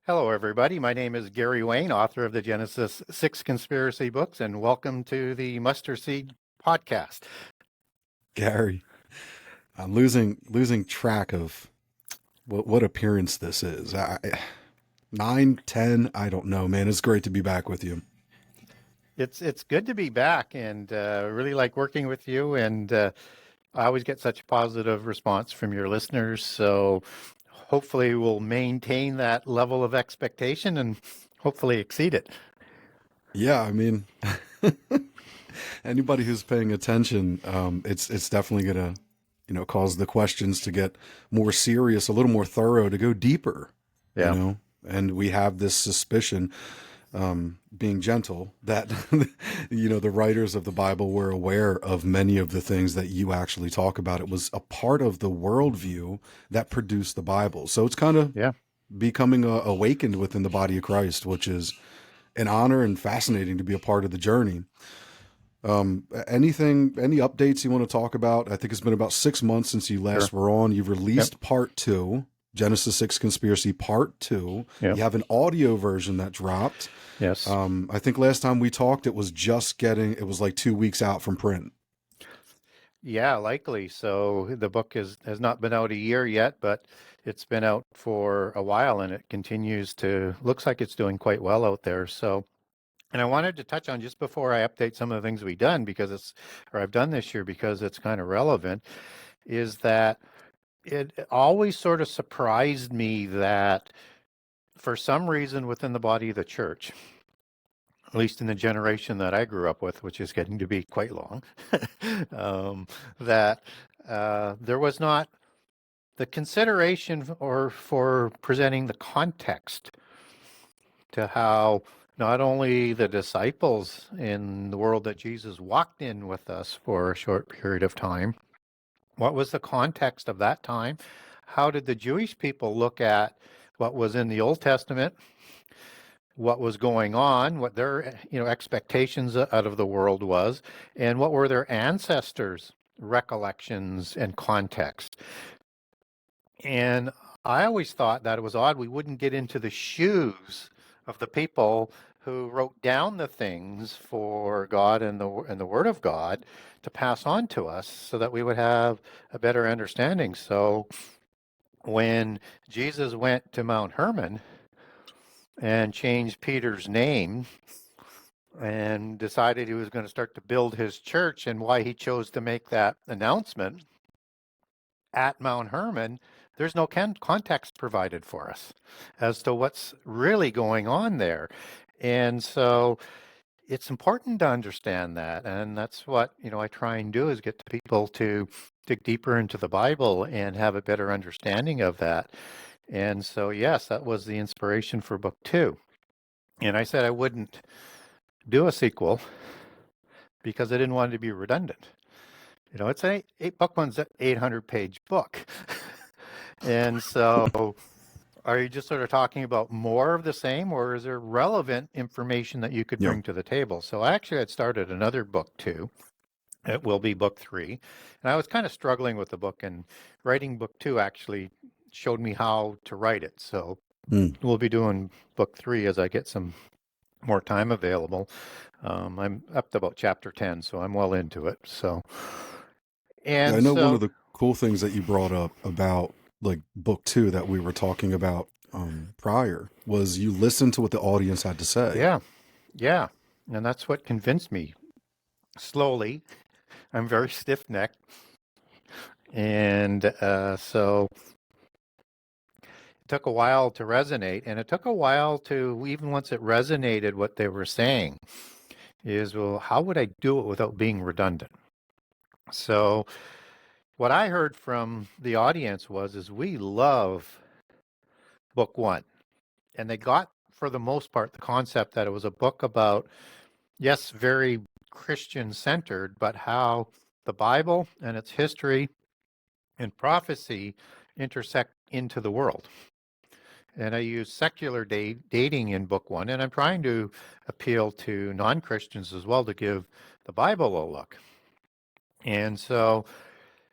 Hello, everybody. My name is Gary Wayne, author of the Genesis 6 conspiracy books, and welcome to the Mustard Seed podcast. Gary, I'm losing track of what appearance this is. 9, 10, I don't know, man. It's great to be back with you. It's good to be back, and really like working with you. And I always get such a positive response from your listeners. So hopefully, we'll maintain that level of expectation and hopefully exceed it. Yeah, I mean, anybody who's paying attention, it's definitely gonna, cause the questions to get more serious, a little more thorough, to go deeper, you Yeah. know. And we have this suspicion, being gentle, that the writers of the Bible were aware of many of the things that you actually talk about. It was a part of the worldview that produced the Bible. So it's kind of Yeah. becoming awakened within the body of Christ, which is an honor and fascinating to be a part of the journey. Any updates you want to talk about? I think it's been about 6 months since you Sure. last were on. You've Yep. released part two, Genesis 6 Conspiracy Part 2. Yep. You have an audio version that dropped. Yes. I think last time we talked, it was like 2 weeks out from print. Yeah, likely. So the book has not been out a year yet, but it's been out for a while and it continues to looks like it's doing quite well out there. So, and I wanted to touch on just before I update some of the things we've done because I've done this year because it's kind of relevant, is that it always sort of surprised me that for some reason within the body of the church, at least in the generation that I grew up with, which is getting to be quite long, um, that there was not the consideration or for presenting the context to how not only the disciples in the world that Jesus walked in with us for a short period of time, what was the context of that time? How did the Jewish people look at what was in the Old Testament, what was going on, what their expectations out of the world was, and what were their ancestors' recollections and context? And I always thought that it was odd we wouldn't get into the shoes of the people who wrote down the things for God and the Word of God to pass on to us so that we would have a better understanding. So when Jesus went to Mount Hermon and changed Peter's name and decided he was going to start to build his church, and why he chose to make that announcement at Mount Hermon, there's no context provided for us as to what's really going on there. And so it's important to understand that. And that's what, I try and do is get people to dig deeper into the Bible and have a better understanding of that. And so, yes, that was the inspiration for book two. And I said I wouldn't do a sequel because I didn't want it to be redundant. It's an eight book one's an 800-page book. And so are you just sort of talking about more of the same, or is there relevant information that you could Yeah. bring to the table? So I actually had started another book too. It will be book three. And I was kind of struggling with the book, and writing book two actually showed me how to write it. So Hmm. we'll be doing book three as I get some more time available. I'm up to about chapter 10, so I'm well into it. So, Yeah, I and know one of so, the cool things that you brought up about like book two that we were talking about prior was you listened to what the audience had to say. yeah, yeah. And that's what convinced me slowly. I'm very stiff necked. And so it took a while to resonate. And it took a while to, even once it resonated, what they were saying is, well, how would I do it without being redundant? So what I heard from the audience is we love book one. And they got, for the most part, the concept that it was a book about, yes, very Christian centered, but how the Bible and its history and prophecy intersect into the world. And I use secular dating in book one, and I'm trying to appeal to non Christians as well to give the Bible a look. And so,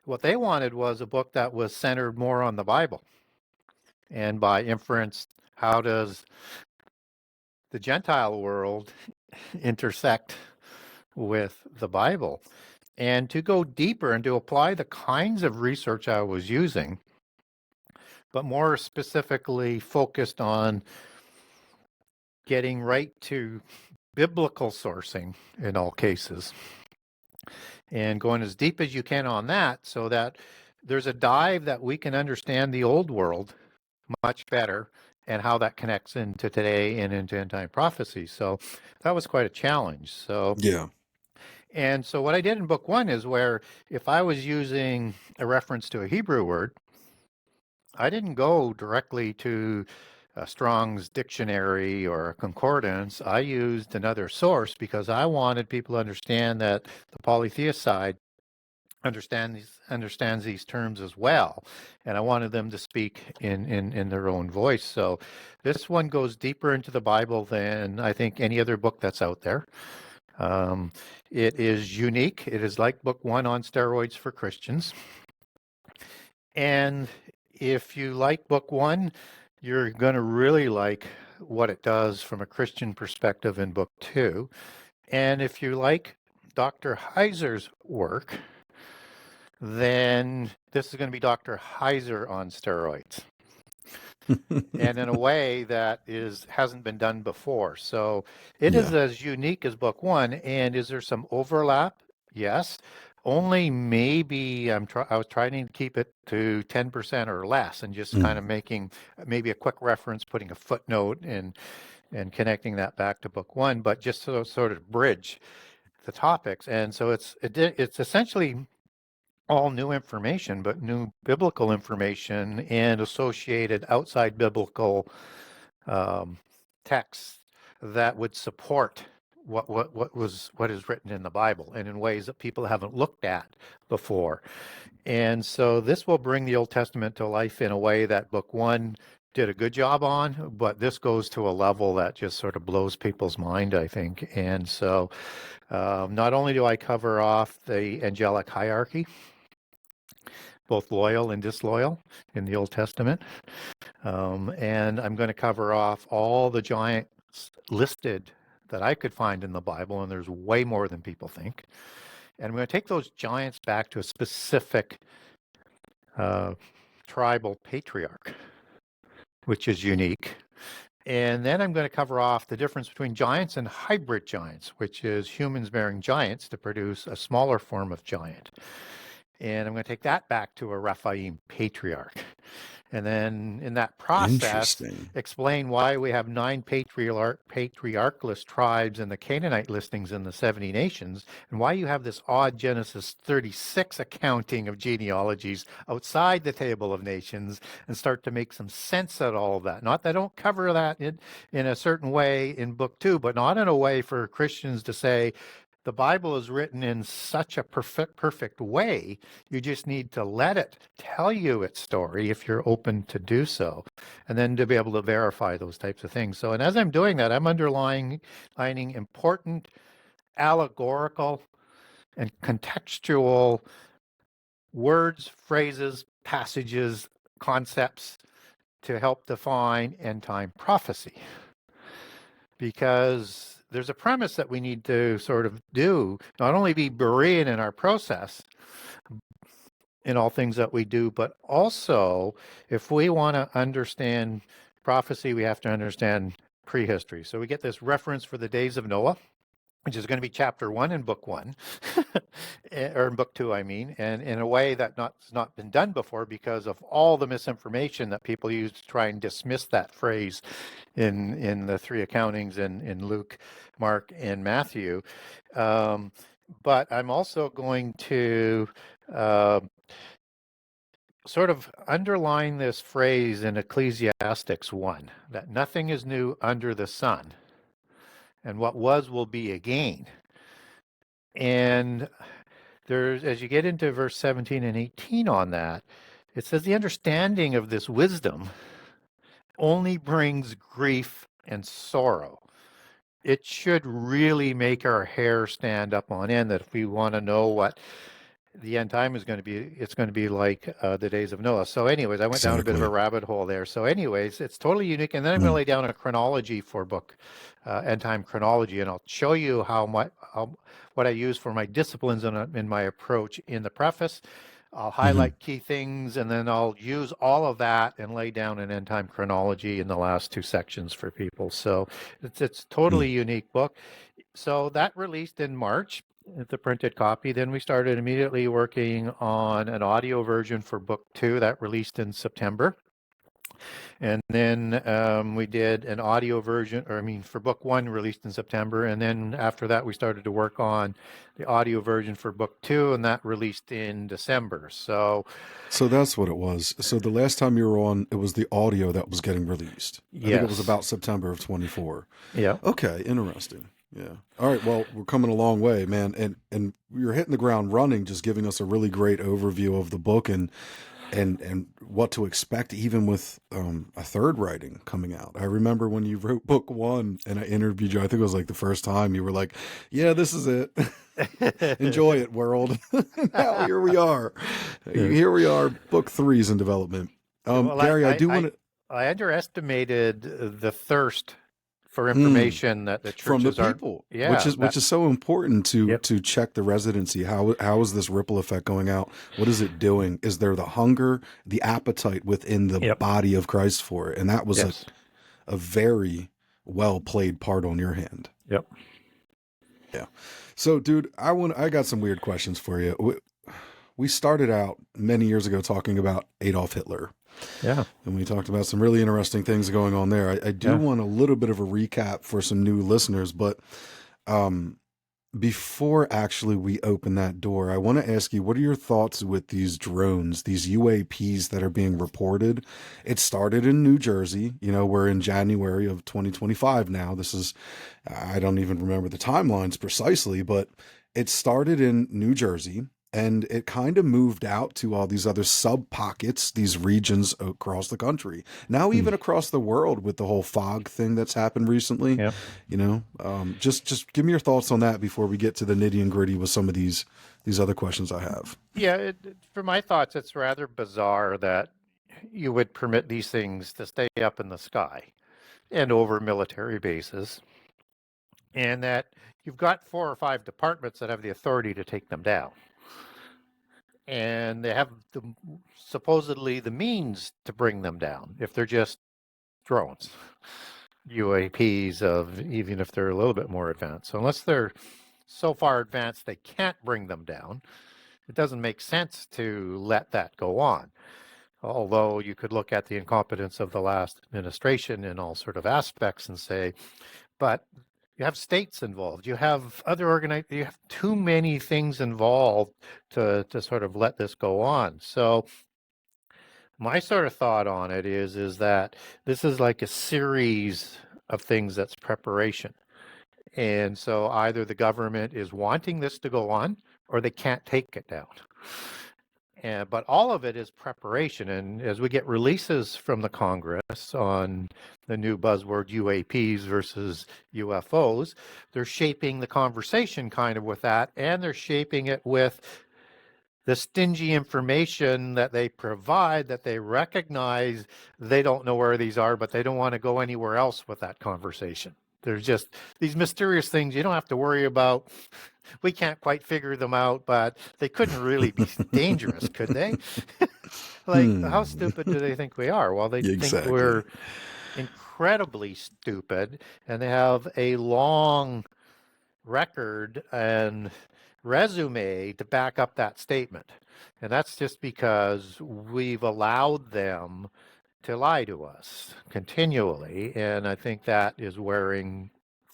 what they wanted was a book that was centered more on the Bible, and by inference, how does the Gentile world intersect with the Bible? And to go deeper and to apply the kinds of research I was using, but more specifically focused on getting right to biblical sourcing in all cases and going as deep as you can on that so that there's a dive that we can understand the old world much better and how that connects into today and into end time prophecy. So that was quite a challenge. Yeah. So what I did in book one is where if I was using a reference to a Hebrew word, I didn't go directly to a Strong's dictionary or a concordance. I used another source because I wanted people to understand that the polytheist side understands these terms as well, and I wanted them to speak in their own voice. So this one goes deeper into the Bible than I think any other book that's out there. Um, it is unique. It is like book one on steroids for Christians. And if you like book one, you're going to really like what it does from a Christian perspective in book two. And if you like Dr. Heiser's work, then this is going to be Dr. Heiser on steroids. And in a way that hasn't been done before. So it is Yeah. as unique as book one. And is there some overlap? Yes. Only maybe I was trying to keep it to 10% or less and just kind Mm. of making maybe a quick reference, putting a footnote and connecting that back to book one, but just to sort of bridge the topics. And so it's essentially all new information, but new biblical information and associated outside biblical um, texts that would support what is written in the Bible and in ways that people haven't looked at before. And so this will bring the Old Testament to life in a way that book one did a good job on, but this goes to a level that just sort of blows people's mind, I think. And so not only do I cover off the angelic hierarchy, both loyal and disloyal in the Old Testament. And I'm going to cover off all the giants listed that I could find in the Bible, and there's way more than people think. And I'm going to take those giants back to a specific uh, tribal patriarch, which is unique. And then I'm going to cover off the difference between giants and hybrid giants, which is humans bearing giants to produce a smaller form of giant. And I'm going to take that back to a Rephaim patriarch. And then in that process, Interesting. explain why we have 9 patriarchless tribes in the Canaanite listings in the 70 nations, and why you have this odd Genesis 36 accounting of genealogies outside the table of nations, and start to make some sense of all of that. Not that I don't cover that in a certain way in book 2, but not in a way for Christians to say, the Bible is written in such a perfect way. You just need to let it tell you its story if you're open to do so, and then to be able to verify those types of things. So, and as I'm doing that, I'm underlining important allegorical and contextual words, phrases, passages, concepts to help define end time prophecy. Because there's a premise that we need to sort of do, not only be Berean in our process in all things that we do, but also if we want to understand prophecy, we have to understand prehistory. So we get this reference for the days of Noah, which is going to be chapter 1 in book 1, or in book 2, I mean, and in a way that has not been done before because of all the misinformation that people use to try and dismiss that phrase in the 3 accountings in Luke, Mark, and Matthew. But I'm also going to sort of underline this phrase in Ecclesiastics 1, that nothing is new under the sun, and what was will be again. And there's, as you get into verse 17 and 18 on that, it says the understanding of this wisdom only brings grief and sorrow. It should really make our hair stand up on end that if we want to know what the end time is going to be, it's going to be like the days of Noah. So anyways, I went down a bit of a Exactly. rabbit hole there. So anyways, it's totally unique. And then I'm going to Mm, lay down a chronology for book end time chronology, and I'll show you what I use for my disciplines in my approach in the preface. I'll hmm highlight key things, and then I'll use all of that and lay down an end time chronology in the last two sections for people. So it's totally mm. unique book. So that released in March, the printed copy. Then we started immediately working on an audio version for book two that released in September. And then we did an audio version, or I mean, for book one released in September. And then after that, we started to work on the audio version for book two, and that released in December. So, So that's what it was. So the last time you were on, it was the audio that was getting released. I think it was yes. about September of 24. Yeah. Okay, interesting. Yeah. All right. Well, we're coming a long way, man, and you're hitting the ground running, just giving us a really great overview of the book and what to expect, even with a third writing coming out. I remember when you wrote book one, and I interviewed you. I think it was like the first time you were like, "Yeah, this is it. Enjoy it, world." Now here we are. Here we are. Book three's in development. Well, Gary, I do want to I underestimated the thirst for mm, information that the from the churches aren't. people, Yeah, which that. is so important Yep. to check the residency. How is this ripple effect going out? What is it doing? Is there the hunger, the appetite within the Yep. body of Christ for it? And that was Yes. a very well played part on your hand. Yep. Yeah. So, dude, I got some weird questions for you. We started out many years ago talking about Adolf Hitler, Yeah. and we talked about some really interesting things going on there. I do Yeah. want a little bit of a recap for some new listeners, but um, before actually we open that door, I want to ask you, what are your thoughts with these drones, these UAPs that are being reported? It started in New Jersey. We're in January of 2025 now. I don't even remember the timelines precisely, but it started in New Jersey. And it kind of moved out to all these other sub pockets, these regions across the country. Now, Mm. even across the world with the whole fog thing that's happened recently. Yep. Just give me your thoughts on that before we get to the nitty and gritty with some of these other questions I have. Yeah. For my thoughts, it's rather bizarre that you would permit these things to stay up in the sky and over military bases, and that you've got four or five departments that have the authority to take them down, and they have supposedly the means to bring them down if they're just drones, UAPs of even if they're a little bit more advanced. So unless they're so far advanced they can't bring them down, it doesn't make sense to let that go on. Although you could look at the incompetence of the last administration in all sort of aspects and say, but you have states involved, you have you have too many things involved to sort of let this go on. So my sort of thought on it is that this is like a series of things that's preparation. And so either the government is wanting this to go on or they can't take it down. But all of it is preparation. And as we get releases from the Congress on the new buzzword UAPs versus UFOs, they're shaping the conversation kind of with that. And they're shaping it with the stingy information that they provide, that they recognize they don't know where these are, but they don't want to go anywhere else with that conversation. There's just these mysterious things you don't have to worry about. We can't quite figure them out, but they couldn't really be dangerous, could they? Like, how Hmm. stupid do they think we are? Well, they think Exactly. we're incredibly stupid, and they have a long record and resume to back up that statement. And that's just because we've allowed them to lie to us continually. And I think that is wearing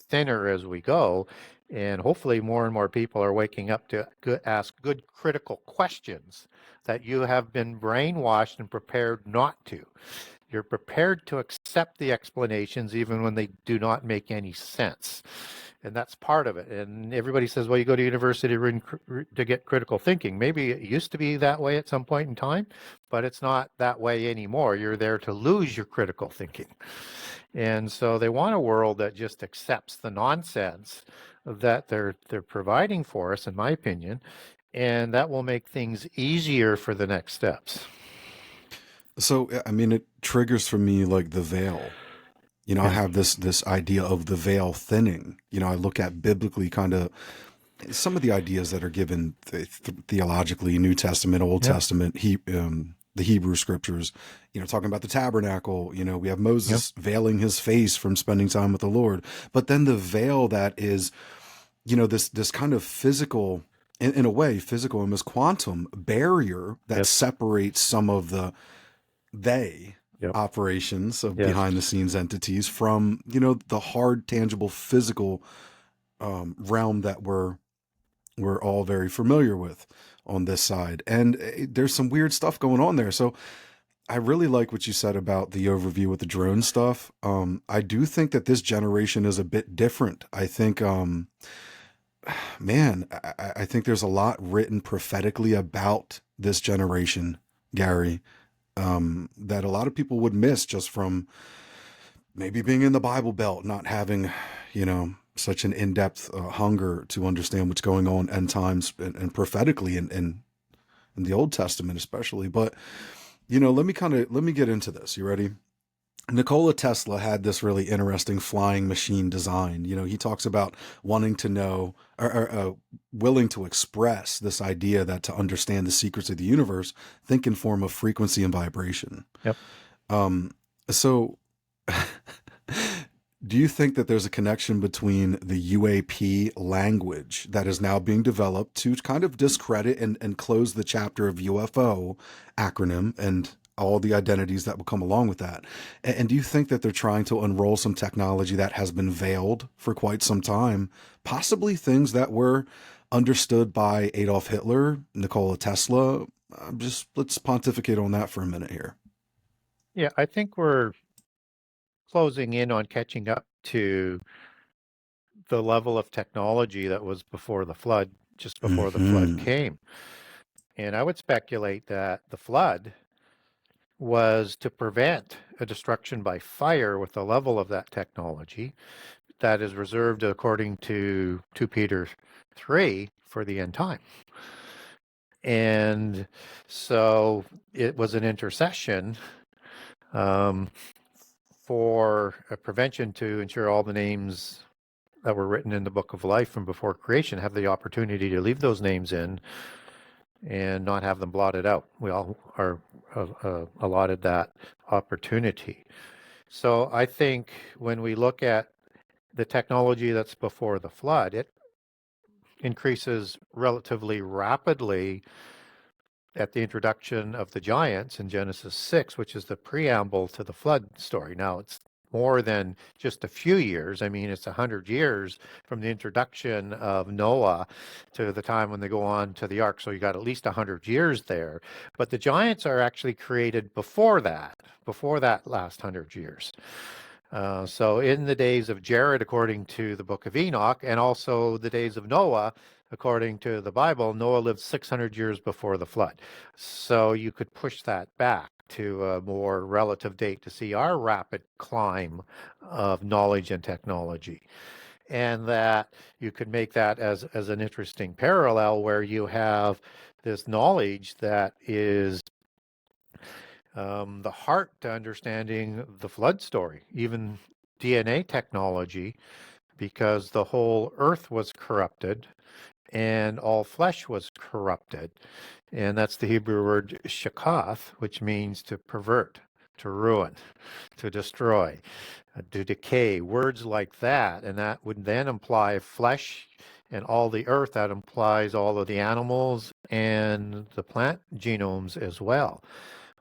thinner as we go. And hopefully, more and more people are waking up to ask good critical questions that you have been brainwashed and prepared not to. You're prepared to accept the explanations even when they do not make any sense. And that's part of it. And everybody says, well, you go to university to get critical thinking. Maybe it used to be that way at some point in time, but it's not that way anymore. You're there to lose your critical thinking. And so they want a world that just accepts the nonsense that they're providing for us, in my opinion, and that will make things easier for the next steps. So, I mean, it triggers for me like the veil. I Yeah. have this idea of the veil thinning. I look at biblically kind of some of the ideas that are given theologically, New Testament, Old Yep. Testament, the Hebrew scriptures, talking about the tabernacle. We have Yep. Moses veiling his face from spending time with the Lord. But then the veil that is, this kind of physical, in a way, physical and this quantum barrier that Yes. separates some of the they Yep. operations of Yes. behind the scenes entities from, the hard, tangible, physical realm that we're all very familiar with on this side. And there's some weird stuff going on there. So I really like what you said about the overview with the drone stuff. I do think that this generation is a bit different. I think, man, I think there's a lot written prophetically about this generation, Gary, that a lot of people would miss just from maybe being in the Bible Belt, not having, such an in-depth hunger to understand what's going on end times and prophetically in the Old Testament, especially. But, let me get into this. You ready? Nikola Tesla had this really interesting flying machine design. He talks about wanting to know or willing to express this idea that to understand the secrets of the universe, think in form of frequency and vibration. Yep. Um, so do you think that there's a connection between the UAP language that is now being developed to kind of discredit and close the chapter of UFO acronym and all the identities that will come along with that? And do you think that they're trying to unroll some technology that has been veiled for quite some time, possibly things that were understood by Adolf Hitler, Nikola Tesla? Just let's pontificate on that for a minute here. Yeah, I think we're closing in on catching up to the level of technology that was before the flood, just before the flood Hmm. came. And I would speculate that the flood was to prevent a destruction by fire with the level of that technology that is reserved according to 2 Peter 3 for the end time. And so it was an intercession um, for a prevention to ensure all the names that were written in the book of life from before creation have the opportunity to leave those names in and not have them blotted out. We all are allotted that opportunity. So I think when we look at the technology that's before the flood, it increases relatively rapidly at the introduction of the giants in Genesis 6, which is the preamble to the flood story. Now, it's more than just a few years. I mean, it's 100 years from the introduction of Noah to the time when they go on to the ark. So you got at least 100 years there. But the giants are actually created before that last 100 years. So in the days of Jared, according to the book of Enoch, and also the days of Noah, according to the Bible, Noah lived 600 years before the flood. So you could push that back to a more relative date to see our rapid climb of knowledge and technology. And that you could make that as an interesting parallel where you have this knowledge that is the heart to understanding the flood story, even DNA technology, because the whole earth was corrupted and all flesh was corrupted. And that's the Hebrew word shakath, which means to pervert, to ruin, to destroy, to decay, words like that. And that would then imply flesh and all the earth. That implies all of the animals and the plant genomes as well.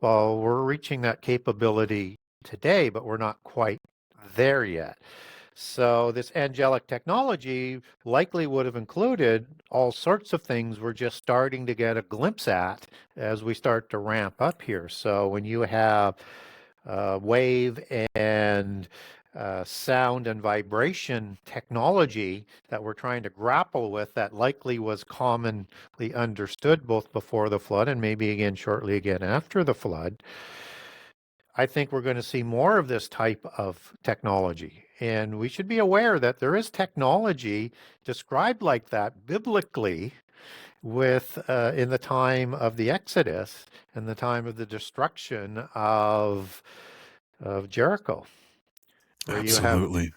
Well, we're reaching that capability today, but we're not quite there yet. So this angelic technology likely would have included all sorts of things we're just starting to get a glimpse at as we start to ramp up here. So when you have wave and sound and vibration technology that we're trying to grapple with that likely was commonly understood both before the flood and maybe again shortly again after the flood, I think we're going to see more of this type of technology. And we should be aware that there is technology described like that biblically, with in the time of the Exodus and the time of the destruction of Jericho, where you have Absolutely.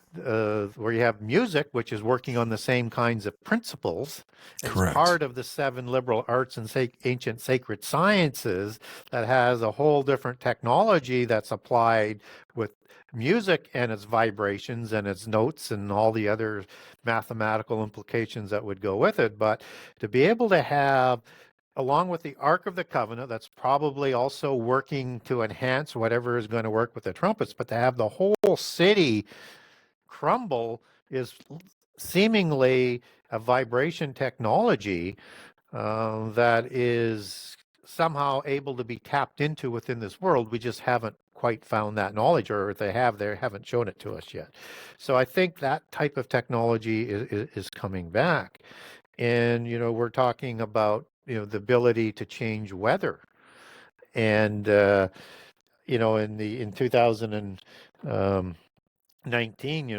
music, which is working on the same kinds of principles, and is Correct. part of the seven liberal arts and ancient sacred sciences that has a whole different technology that's applied with music and its vibrations and its notes and all the other mathematical implications that would go with it. But to be able to have, along with the Ark of the Covenant, that's probably also working to enhance whatever is going to work with the trumpets, but to have the whole city crumble is seemingly a vibration technology that is somehow able to be tapped into within this world. We just haven't quite found that knowledge, or if they have, they haven't shown it to us yet. So I think that type of technology is coming back. And, we're talking about, the ability to change weather. And, in 2019,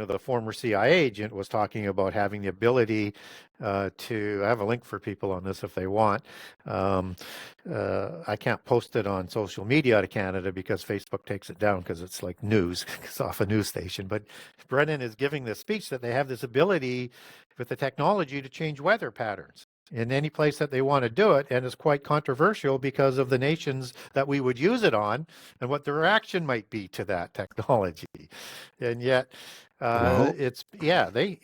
the former CIA agent was talking about having the ability to, I have a link for people on this if they want. Um, I can't post it on social media out of Canada because Facebook takes it down because it's like news, it's off a news station. But Brennan is giving this speech that they have this ability with the technology to change weather patterns in any place that they want to do it. And it's quite controversial because of the nations that we would use it on and what the reaction might be to that technology. And yet, Well,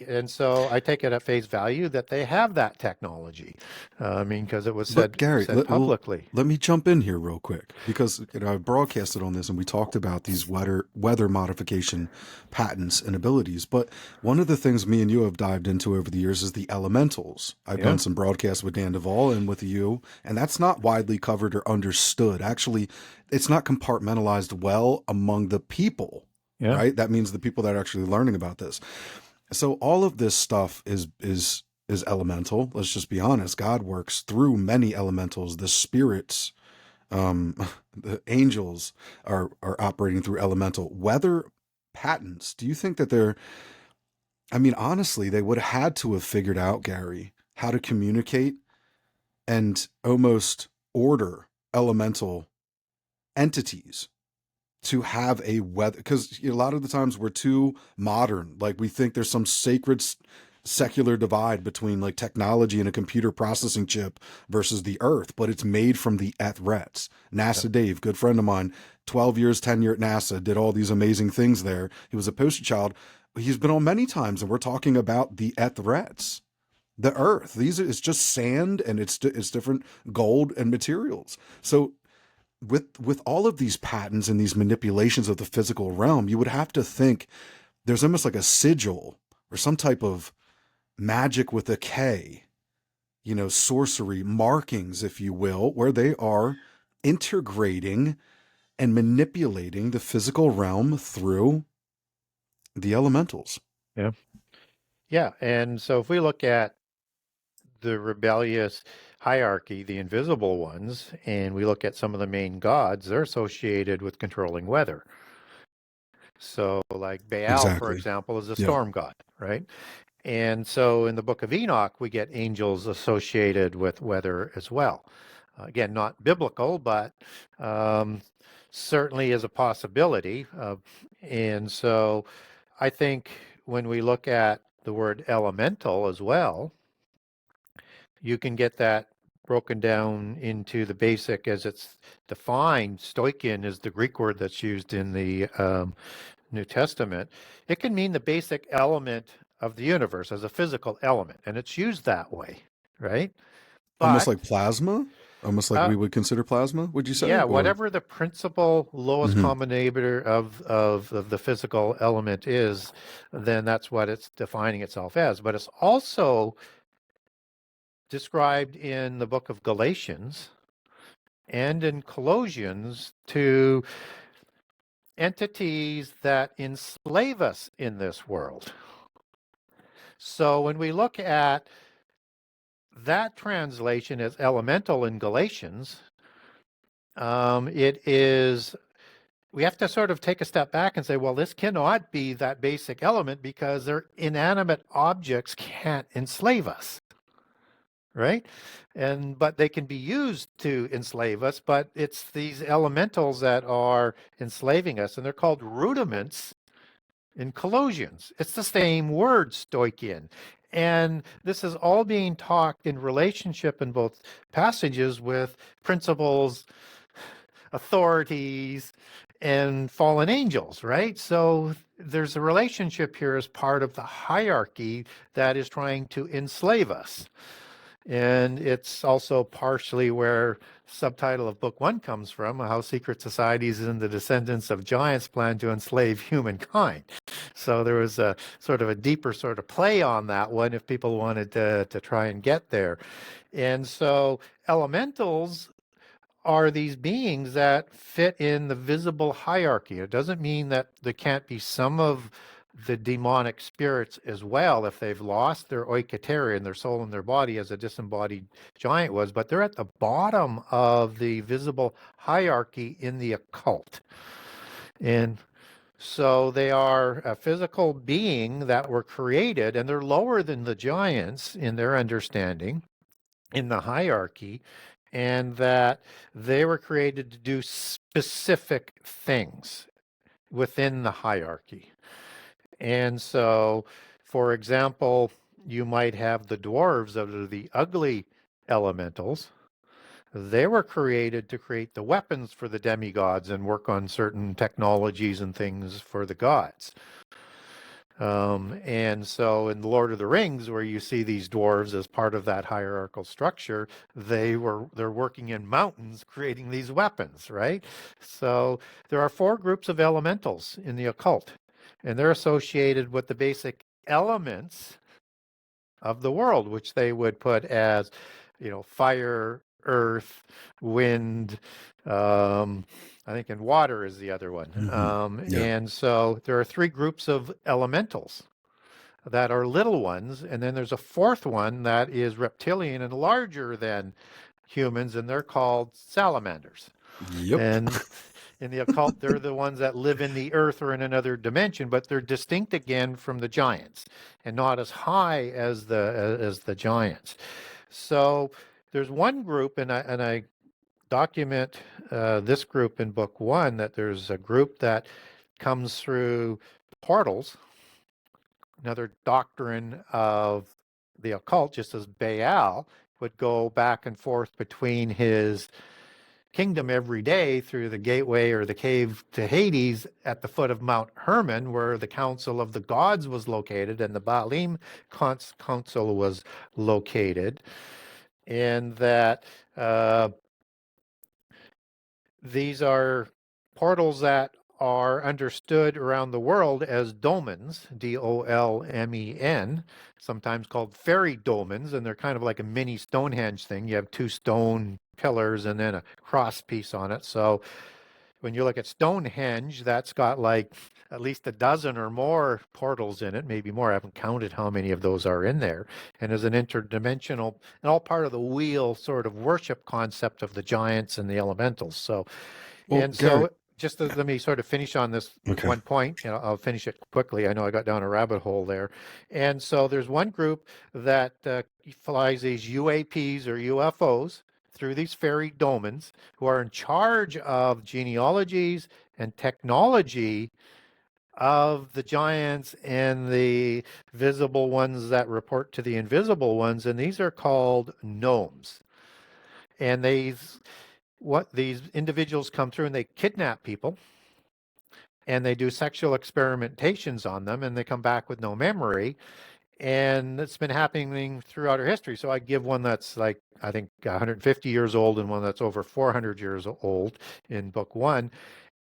and so I take it at face value that they have that technology. I mean, because it was but Gary, said publicly. let me jump in here real quick because I broadcasted on this and we talked about these weather modification patents and abilities. But one of the things me and you have dived into over the years is the elementals. I've Yeah, done some broadcasts with Dan Duvall and with you, and that's not widely covered or understood. Actually, it's not compartmentalized well among the people. yeah, Right? That means the people that are actually learning about this. So all of this stuff is elemental. Let's just be honest. God works through many elementals. The spirits, um, the angels are operating through elemental. Weather patents. Do you think that they're? I mean, honestly, they would have had to have figured out, Gary, how to communicate and almost order elemental entities to have a weather, because a lot of the times we're too modern, like we think there's some sacred secular divide between like technology and a computer processing chip versus the earth, but it's made from the Ethrets. yeah, NASA Dave, good friend of mine, 12 years tenure at NASA, did all these amazing things there. He was a poster child. He's been on many times, and we're talking about the Ethrets, the earth. These it's just sand, and it's different gold and materials. So with all of these patents and these manipulations of the physical realm, you would have to think there's almost like a sigil or some type of magic with a K, sorcery markings, if you will, where they are integrating and manipulating the physical realm through the elementals. yeah, yeah. And so if we look at the rebellious hierarchy, the invisible ones, and we look at some of the main gods, they're associated with controlling weather. So, like Baal, for Exactly. example, is a Yeah. storm god, right? And so in the book of Enoch, we get angels associated with weather as well. Again, not biblical, but um, certainly is a possibility. And so I think when we look at the word elemental as well, you can get that broken down into the basic as it's defined. Stoichian is the Greek word that's used in the New Testament. It can mean the basic element of the universe as a physical element, and it's used that way, right? Almost But like plasma, almost like uh, we would consider plasma, would you say? yeah, Or whatever the principal lowest Mhm. common denominator of the physical element is, then that's what it's defining itself as. But it's also described in the book of Galatians and in Colossians to entities that enslave us in this world. So when we look at that translation as elemental in Galatians, it is, we have to sort of take a step back and say, well, this cannot be that basic element because their inanimate objects can't enslave us. right? But they can be used to enslave us, but it's these elementals that are enslaving us, and they're called rudiments in Colossians. It's the same word, stoichian. And this is all being talked in relationship in both passages with principles, authorities, and fallen angels, right? So there's a relationship here as part of the hierarchy that is trying to enslave us. And it's also partially where subtitle of book one comes from, how secret societies and the descendants of giants plan to enslave humankind. So there was a sort of a deeper sort of play on that one if people wanted to try and get there. And so elementals are these beings that fit in the visible hierarchy. It doesn't mean that there can't be some of the demonic spirits as well if they've lost their oikateria, their soul and their body, as a disembodied giant was, but they're at the bottom of the visible hierarchy in the occult. And so they are a physical being that were created, and they're lower than the giants in their understanding in the hierarchy, and that they were created to do specific things within the hierarchy. And so, for example, you might have the dwarves that are the ugly elementals. They were created to create the weapons for the demigods and work on certain technologies and things for the gods. And so in the Lord of the Rings, where you see these dwarves as part of that hierarchical structure, they're working in mountains creating these weapons, right? So there are four groups of elementals in the occult, and they're associated with the basic elements of the world, which they would put as, fire, earth, wind, I think, and water is the other one. Hmm. Yeah. And so there are three groups of elementals that are little ones, and then there's a fourth one that is reptilian and larger than humans, and they're called salamanders. Yep. And in the occult, they're the ones that live in the earth or in another dimension, but they're distinct again from the giants and not as high as the giants. So there's one group, and I document this group in book one, that there's a group that comes through portals, another doctrine of the occult, just as Baal would go back and forth between his kingdom every day through the gateway or the cave to Hades at the foot of Mount Hermon, where the Council of the Gods was located and the Baalim Council was located. And that these are portals that are understood around the world as dolmens, Dolmen, sometimes called fairy dolmens, and they're kind of like a mini Stonehenge thing. You have two stone pillars and then a cross piece on it. So when you look at Stonehenge, that's got like at least a dozen or more portals in it, maybe more. I haven't counted how many of those are in there. And as an interdimensional, and all part of the wheel sort of worship concept of the giants and the elementals. So Well, and Gary. so just let me sort of finish on this Okay. one point. I'll finish it quickly. I know I got down a rabbit hole there. And so there's one group that flies these UAPs or UFOs through these fairy dolmens, who are in charge of genealogies and technology of the giants and the visible ones that report to the invisible ones. And these are called gnomes. And these individuals come through and they kidnap people and they do sexual experimentations on them and they come back with no memory. And it's been happening throughout our history. So I give one that's like, I think, 150 years old and one that's over 400 years old in book one.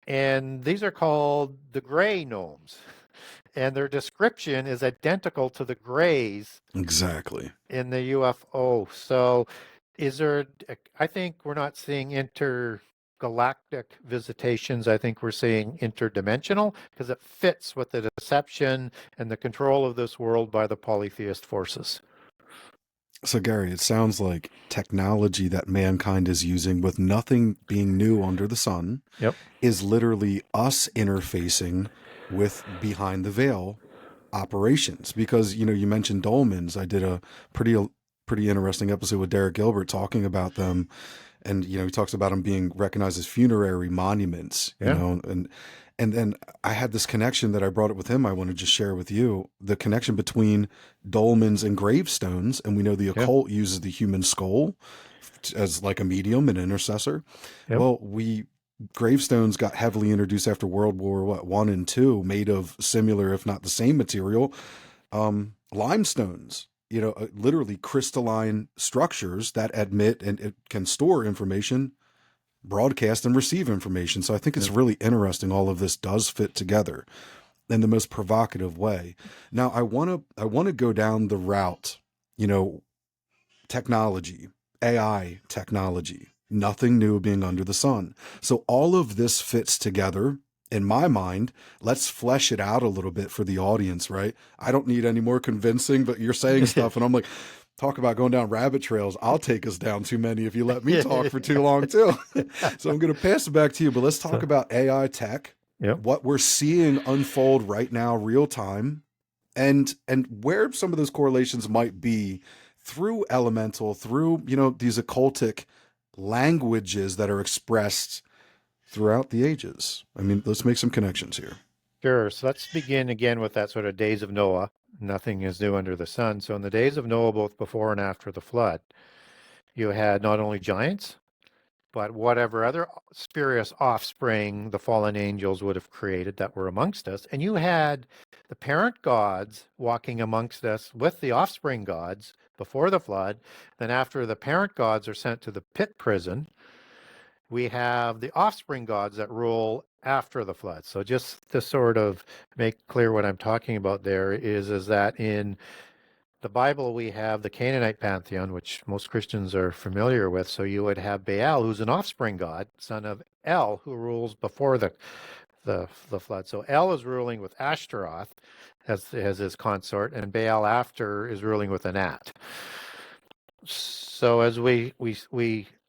And these are called the gray gnomes. And their description is identical to the grays Exactly. in the UFO. So is there, I think we're not seeing intergalactic visitations. I think we're seeing interdimensional because it fits with the deception and the control of this world by the polytheist forces. So, Gary, it sounds like technology that mankind is using, with nothing being new under the sun, Yep. is literally us interfacing with behind the veil operations. Because, you mentioned dolmens. I did a pretty pretty interesting episode with Derek Gilbert talking about them, and he talks about them being recognized as funerary monuments, Yeah. and then I had this connection that I brought up with him. I want to just share with you the connection between dolmens and gravestones, and we know the Yeah. occult uses the human skull as like a medium and intercessor. Yep. Well, we gravestones got heavily introduced after World War One and Two, made of similar, if not the same material, limestones. Literally crystalline structures that admit and it can store information, broadcast and receive information. So I think it's Yep. really interesting. All of this does fit together in the most provocative way. Now I want to go down the route, you know, technology, AI technology, nothing new being under the sun. So all of this fits together in my mind. Let's flesh it out a little bit for the audience, right? I don't need any more convincing, but you're saying stuff and I'm like, talk about going down rabbit trails. I'll take us down too many if you let me talk for too long too. So I'm going to pass it back to you, but let's talk So, about AI tech, yep. what we're seeing unfold right now, real time, and where some of those correlations might be through elemental, through these occultic languages that are expressed throughout the ages. I mean, let's make some connections here. Sure. So let's begin again with that sort of days of Noah. Nothing is new under the sun. So in the days of Noah, both before and after the flood, you had not only giants, but whatever other spurious offspring the fallen angels would have created that were amongst us. And you had the parent gods walking amongst us with the offspring gods before the flood. Then, after the parent gods are sent to the pit prison, we have the offspring gods that rule after the flood. So just to sort of make clear what I'm talking about there is that in the Bible, we have the Canaanite pantheon, which most Christians are familiar with. So you would have Baal, who's an offspring god, son of El, who rules before the flood. So El is ruling with Ashtaroth as his consort, and Baal after is ruling with Anat. So as we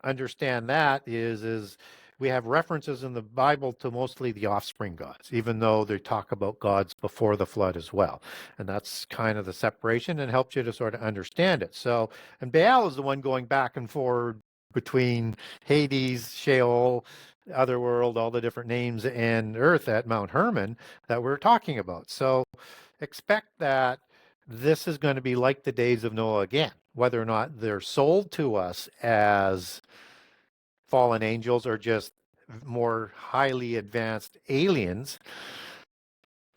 understand that is we have references in the Bible to mostly the offspring gods, even though they talk about gods before the flood as well. And that's kind of the separation and helps you to sort of understand it. So, and Baal is the one going back and forward between Hades, Sheol, Otherworld, all the different names, and Earth at Mount Hermon that we're talking about. So expect that this is going to be like the days of Noah again. Whether or not they're sold to us as fallen angels or just more highly advanced aliens,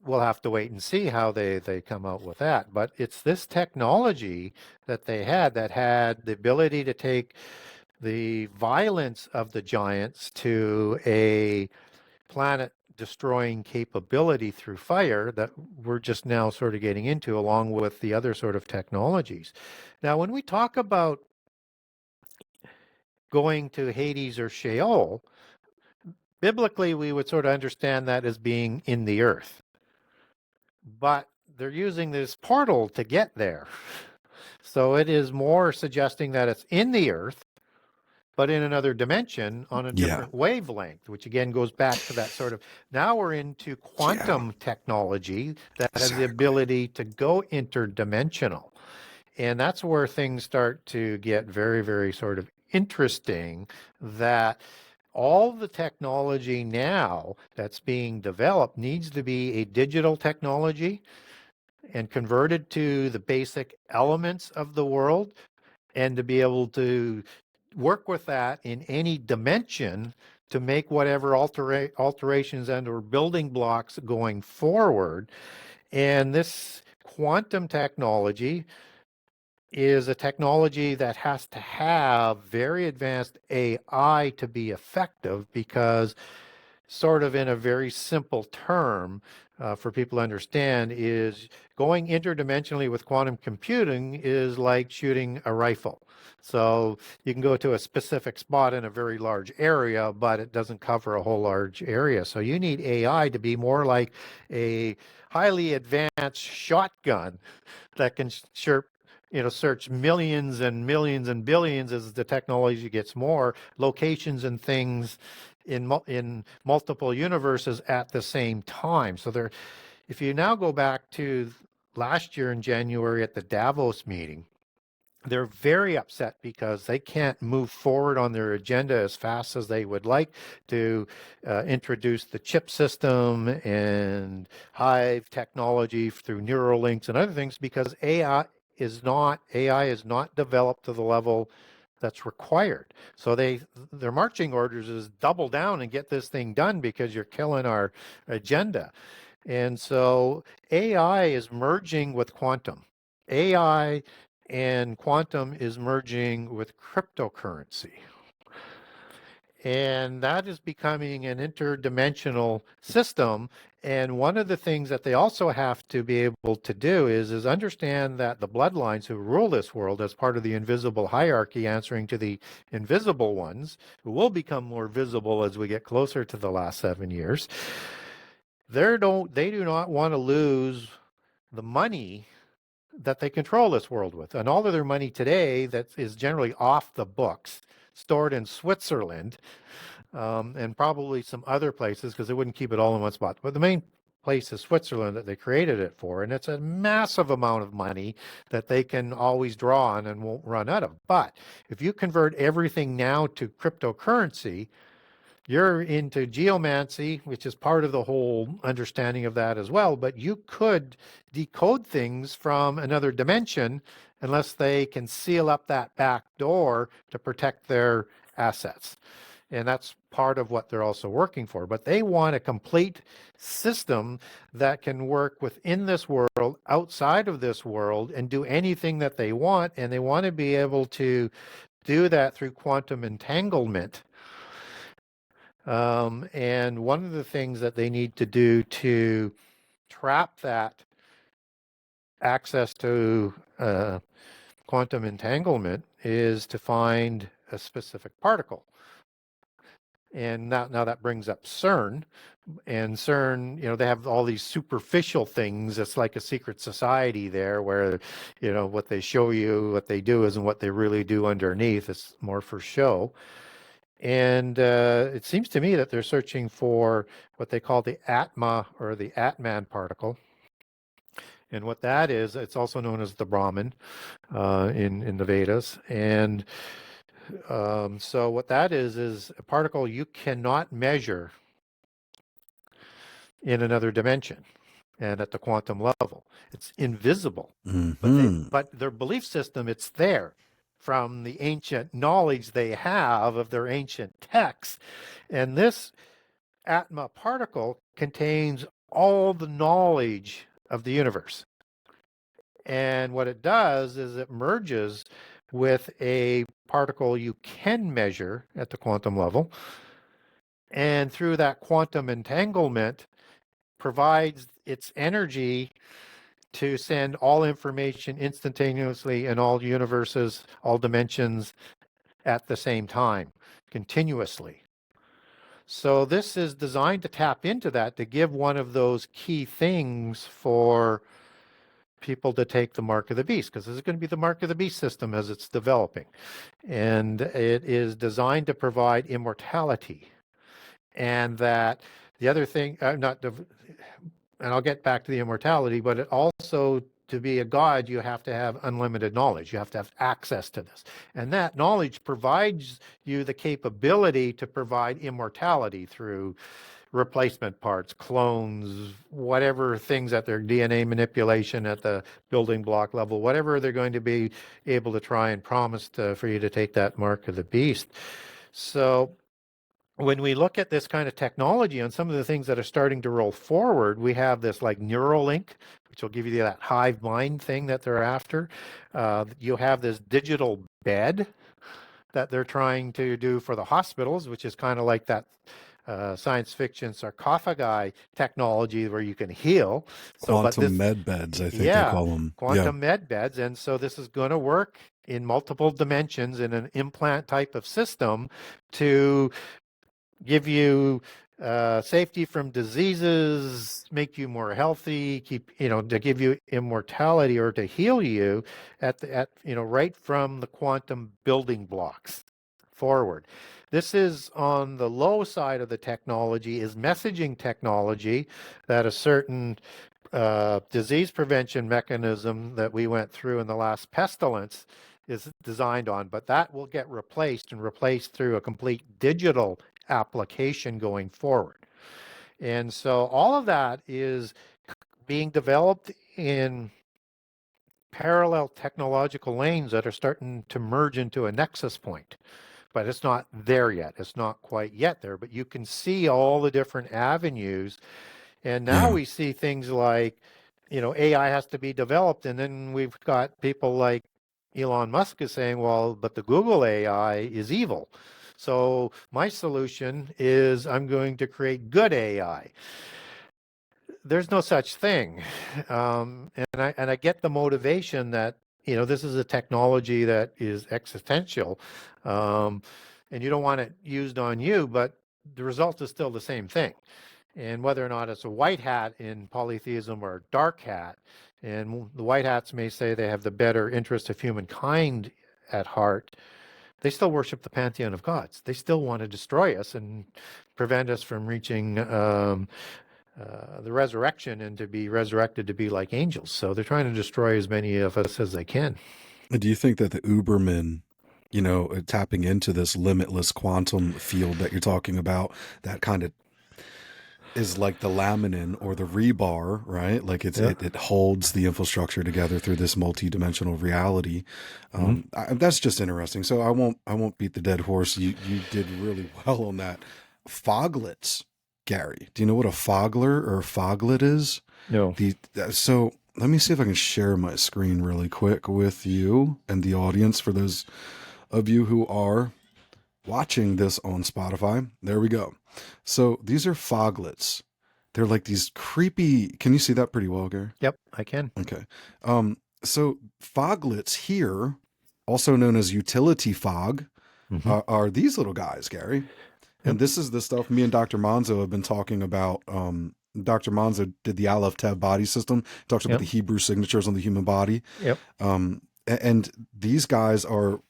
we'll have to wait and see how they come out with that. But it's this technology that they had that had the ability to take the violence of the giants to a planet destroying capability through fire that we're just now sort of getting into, along with the other sort of technologies. Now, when we talk about going to Hades or Sheol, biblically, we would sort of understand that as being in the earth. But they're using this portal to get there. So it is more suggesting that it's in the earth, but in another dimension on a Yeah. different wavelength, which again goes back to that sort of now we're into Yeah. quantum technology that has the Exactly. ability to go interdimensional. And that's where things start to get very, very sort of interesting that all the technology now that's being developed needs to be a digital technology and converted to the basic elements of the world and to be able to work with that in any dimension to make whatever alterations and or building blocks going forward. And this quantum technology is a technology that has to have very advanced AI to be effective because sort of in a very simple term for people to understand is going interdimensionally with quantum computing is like shooting a rifle. So you can go to a specific spot in a very large area, but it doesn't cover a whole large area. So you need AI to be more like a highly advanced shotgun that can search millions and millions and billions as the technology gets more locations and things in multiple universes at the same time. So there, if you now go back to last year in January at the Davos meeting, they're very upset because they can't move forward on their agenda as fast as they would like to introduce the chip system and hive technology through neural links and other things because AI is not developed to the level that's required. So their marching orders is double down and get this thing done because you're killing our agenda. And so AI is merging with quantum. AI and quantum is merging with cryptocurrency. And that is becoming an interdimensional system. And one of the things that they also have to be able to do is understand that the bloodlines who rule this world as part of the invisible hierarchy answering to the invisible ones, who will become more visible as we get closer to the last 7 years, they do not want to lose the money that they control this world with. And all of their money today that is generally off the books, stored in Switzerland, and probably some other places because they wouldn't keep it all in one spot. But the main place is Switzerland that they created it for. And it's a massive amount of money that they can always draw on and won't run out of. But if you convert everything now to cryptocurrency, you're into geomancy, which is part of the whole understanding of that as well, but you could decode things from another dimension unless they can seal up that back door to protect their assets. And that's part of what they're also working for. But they want a complete system that can work within this world, outside of this world, and do anything that they want. And they want to be able to do that through quantum entanglement. And one of the things that they need to do to trap that access to quantum entanglement is to find a specific particle. And now that brings up CERN. And CERN, they have all these superficial things. It's like a secret society there where, what they show you, what they do isn't what they really do underneath. It's more for show. And it seems to me that they're searching for what they call the Atma or the Atman particle. And what that is, it's also known as the Brahman in the Vedas. And so what that is a particle you cannot measure in another dimension and at the quantum level. It's invisible. Hmm. But their belief system, it's there from the ancient knowledge they have of their ancient texts. And this Atma particle contains all the knowledge of the universe. And what it does is it merges with a particle you can measure at the quantum level. And through that quantum entanglement, provides its energy to send all information instantaneously in all universes, all dimensions at the same time, continuously. So this is designed to tap into that, to give one of those key things for people to take the mark of the beast, because this is going to be the mark of the beast system as it's developing. And it is designed to provide immortality. And that the other thing, not and I'll get back to the immortality, but it also, to be a god, you have to have unlimited knowledge. You have to have access to this. And that knowledge provides you the capability to provide immortality through replacement parts, clones, whatever things at their DNA manipulation at the building block level, whatever they're going to be able to try and promise for you to take that mark of the beast. So when we look at this kind of technology and some of the things that are starting to roll forward, we have this like Neuralink, which will give you that hive mind thing that they're after. You have this digital bed that they're trying to do for the hospitals, which is kind of like that science fiction sarcophagi technology where you can heal. So, but Quantum this, med beds, I think they yeah, call them. Yeah. quantum med beds. And so this is going to work in multiple dimensions in an implant type of system to give you safety from diseases, make you more healthy, to give you immortality or to heal you right from the quantum building blocks forward. This is on the low side of the technology is messaging technology that a certain disease prevention mechanism that we went through in the last pestilence is designed on, but that will get replaced through a complete digital application going forward. And so all of that is being developed in parallel technological lanes that are starting to merge into a nexus point. But it's not there yet. It's not quite yet there, but you can see all the different avenues. And now Yeah. we see things like, AI has to be developed. And then we've got people like Elon Musk is saying, well, but the Google AI is evil. So my solution is I'm going to create good AI. There's no such thing. And I get the motivation that, this is a technology that is existential, um, and you don't want it used on you, but the result is still the same thing. And whether or not it's a white hat in polytheism or a dark hat, and the white hats may say they have the better interest of humankind at heart, they still worship the pantheon of gods. They still want to destroy us and prevent us from reaching the resurrection and to be resurrected to be like angels. So they're trying to destroy as many of us as they can. Do you think that the Ubermen, tapping into this limitless quantum field that you're talking about, that kind of is like the laminin or the rebar, right? Like Yeah. it holds the infrastructure together through this multi-dimensional reality. Mhm. That's just interesting. So I won't beat the dead horse. You did really well on that. Foglets, Gary. Do you know what a fogler or a foglet is? No. So let me see if I can share my screen really quick with you and the audience for those of you who are watching this on Spotify. There we go. So these are foglets. They're like these creepy. Can you see that pretty well, Gary? Yep, I can. Okay. So foglets here, also known as utility fog, Hmm. are these little guys, Gary. Yep. And this is the stuff me and Dr. Monzo have been talking about. Dr. Monzo did the Aleph Tab body system, talks about Yep. the Hebrew signatures on the human body. Yep. And these guys are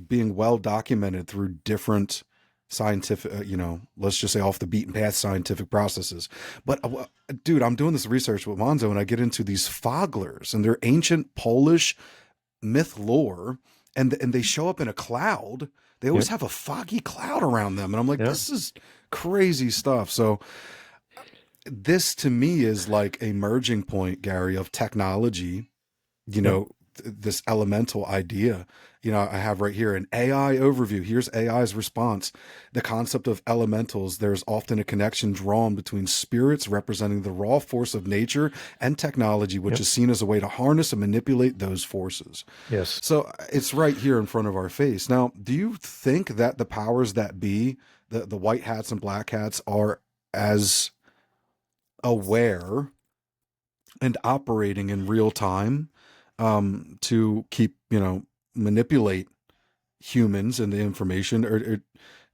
being well documented through different scientific, let's just say off the beaten path scientific processes. But dude, I'm doing this research with Monzo and I get into these foglers and they're ancient Polish myth lore and they show up in a cloud. They always Yep. have a foggy cloud around them. And I'm like, Yeah. this is crazy stuff. So this to me is like a merging point, Gary, of technology, you Yep. know, this elemental idea. I have right here an AI overview. Here's AI's response. The concept of elementals, there's often a connection drawn between spirits representing the raw force of nature and technology, which Yep. is seen as a way to harness and manipulate those forces. Yes. So it's right here in front of our face. Now, do you think that the powers that be, the white hats and black hats, are as aware and operating in real time to keep, manipulate humans and the information or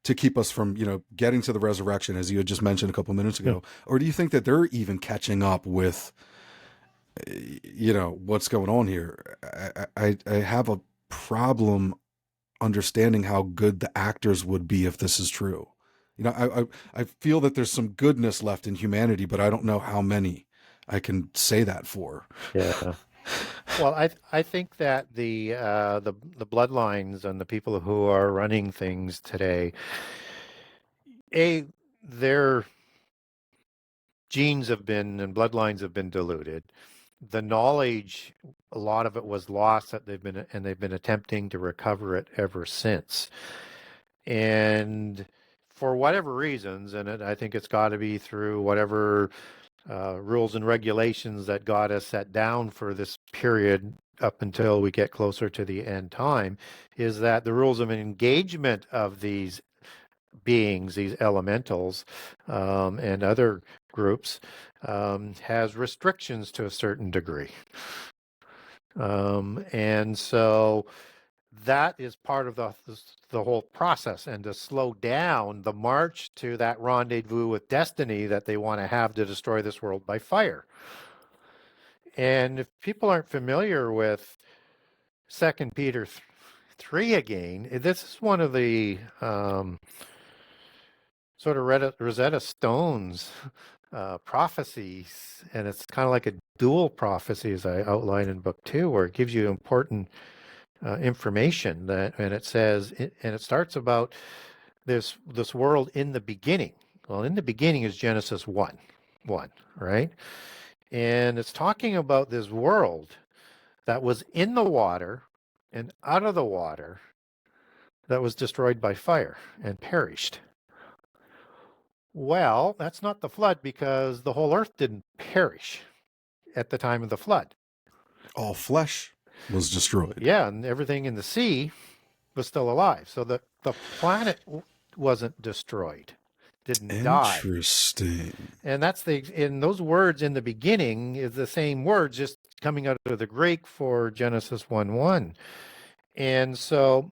to keep us from, getting to the resurrection, as you had just mentioned a couple minutes Yeah. ago? Or do you think that they're even catching up with, what's going on here? I have a problem understanding how good the actors would be if this is true. I feel that there's some goodness left in humanity, but I don't know how many I can say that for. Yeah. Well, I think that the bloodlines and the people who are running things today, their genes have been and bloodlines have been diluted. The knowledge, a lot of it was lost that they've been attempting to recover it ever since. And for whatever reasons, and I think it's got to be through whatever rules and regulations that God has set down for this period up until we get closer to the end time, is that the rules of engagement of these beings, these elementals, and other groups, has restrictions to a certain degree. And so that is part of the whole process, and to slow down the march to that rendezvous with destiny that they want to have to destroy this world by fire. And if people aren't familiar with Second Peter 3 again, this is one of the sort of Rosetta Stone's prophecies, and it's kind of like a dual prophecy, as I outline in book 2, where it gives you important information that, and it says, and it starts about this world in the beginning. Well, in the beginning is Genesis 1, right? And it's talking about this world that was in the water and out of the water that was destroyed by fire and perished. Well, that's not the flood because the whole earth didn't perish at the time of the flood. All flesh was destroyed. Yeah, and everything in the sea was still alive. So the planet wasn't destroyed, didn't die. Interesting. And that's in those words in the beginning is the same words just coming out of the Greek for Genesis 1:1. And so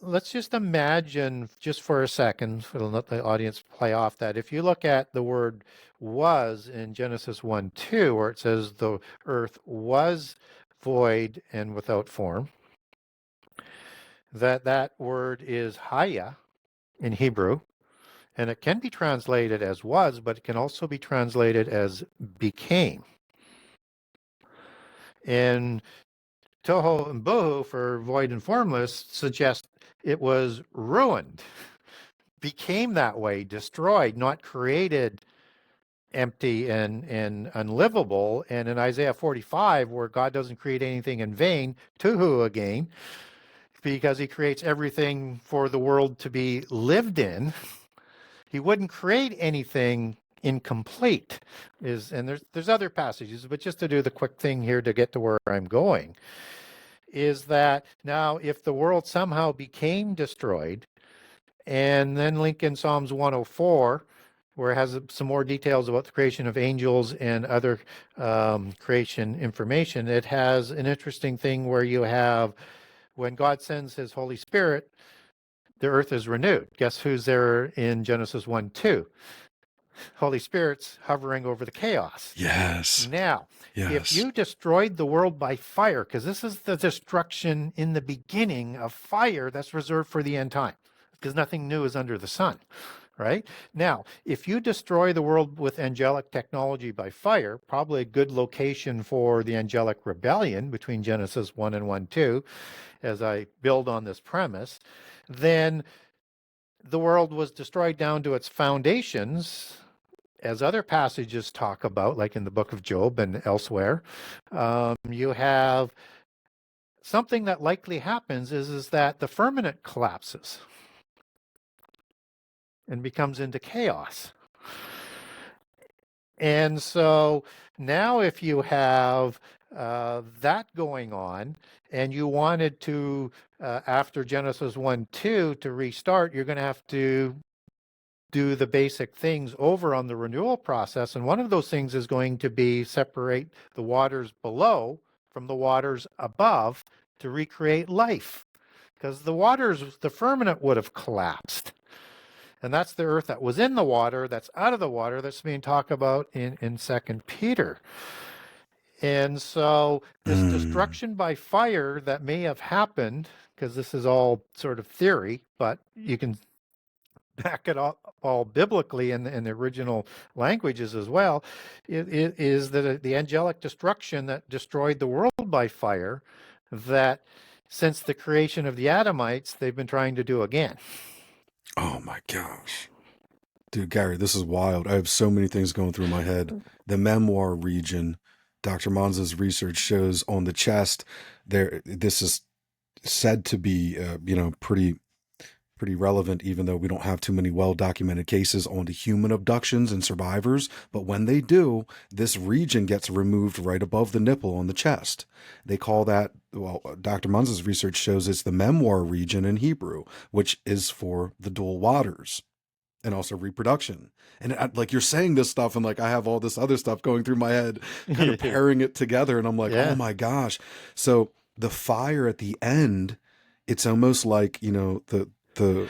let's just imagine just for a second, we'll let the audience play off that. If you look at the word was in Genesis 1:2, where it says the earth was void and without form, that word is haya in Hebrew, and it can be translated as was, but it can also be translated as became. And Toho and Bohu for void and formless suggest it was ruined, became that way, destroyed, not created empty and unlivable. And in Isaiah 45, where God doesn't create anything in vain, Tuhu again, because he creates everything for the world to be lived in, he wouldn't create anything incomplete. And there's other passages, but just to do the quick thing here to get to where I'm going, is that now if the world somehow became destroyed, and then link in Psalms 104, where it has some more details about the creation of angels and other creation information, it has an interesting thing where you have when God sends his Holy Spirit, the earth is renewed. Guess who's there in Genesis 1:2? Holy Spirit's hovering over the chaos. Yes. Now, if Yes. you destroyed the world by fire, because this is the destruction in the beginning of fire that's reserved for the end time, because nothing new is under the sun, right? Now, if you destroy the world with angelic technology by fire, probably a good location for the angelic rebellion between Genesis 1 and 1:2, as I build on this premise, then the world was destroyed down to its foundations, as other passages talk about, like in the book of Job and elsewhere. You have something that likely happens is that the firmament collapses and becomes into chaos. And so now if you have that going on and you wanted to, after Genesis 1:2, to restart, you're going to have to do the basic things over on the renewal process. And one of those things is going to be separate the waters below from the waters above to recreate life. Because the firmament would have collapsed. And that's the earth that was in the water, that's out of the water, that's being talked about in 2 Peter. And so this Mm. destruction by fire that may have happened, because this is all sort of theory, but you can back it all biblically in the original languages as well, it is the angelic destruction that destroyed the world by fire that since the creation of the Adamites, they've been trying to do again. Oh my gosh. Dude, Gary, this is wild. I have so many things going through my head. The memoir region, Dr. Monza's research shows on the chest there, this is said to be, pretty relevant, even though we don't have too many well-documented cases on the human abductions and survivors. But when they do, this region gets removed right above the nipple on the chest. They call that, well, Dr. Munz's research shows it's the memoir region in Hebrew, which is for the dual waters and also reproduction. And like you're saying this stuff, and like I have all this other stuff going through my head, kind of pairing it together, and I'm like, oh Yeah. my gosh. So the fire at the end, it's almost like, the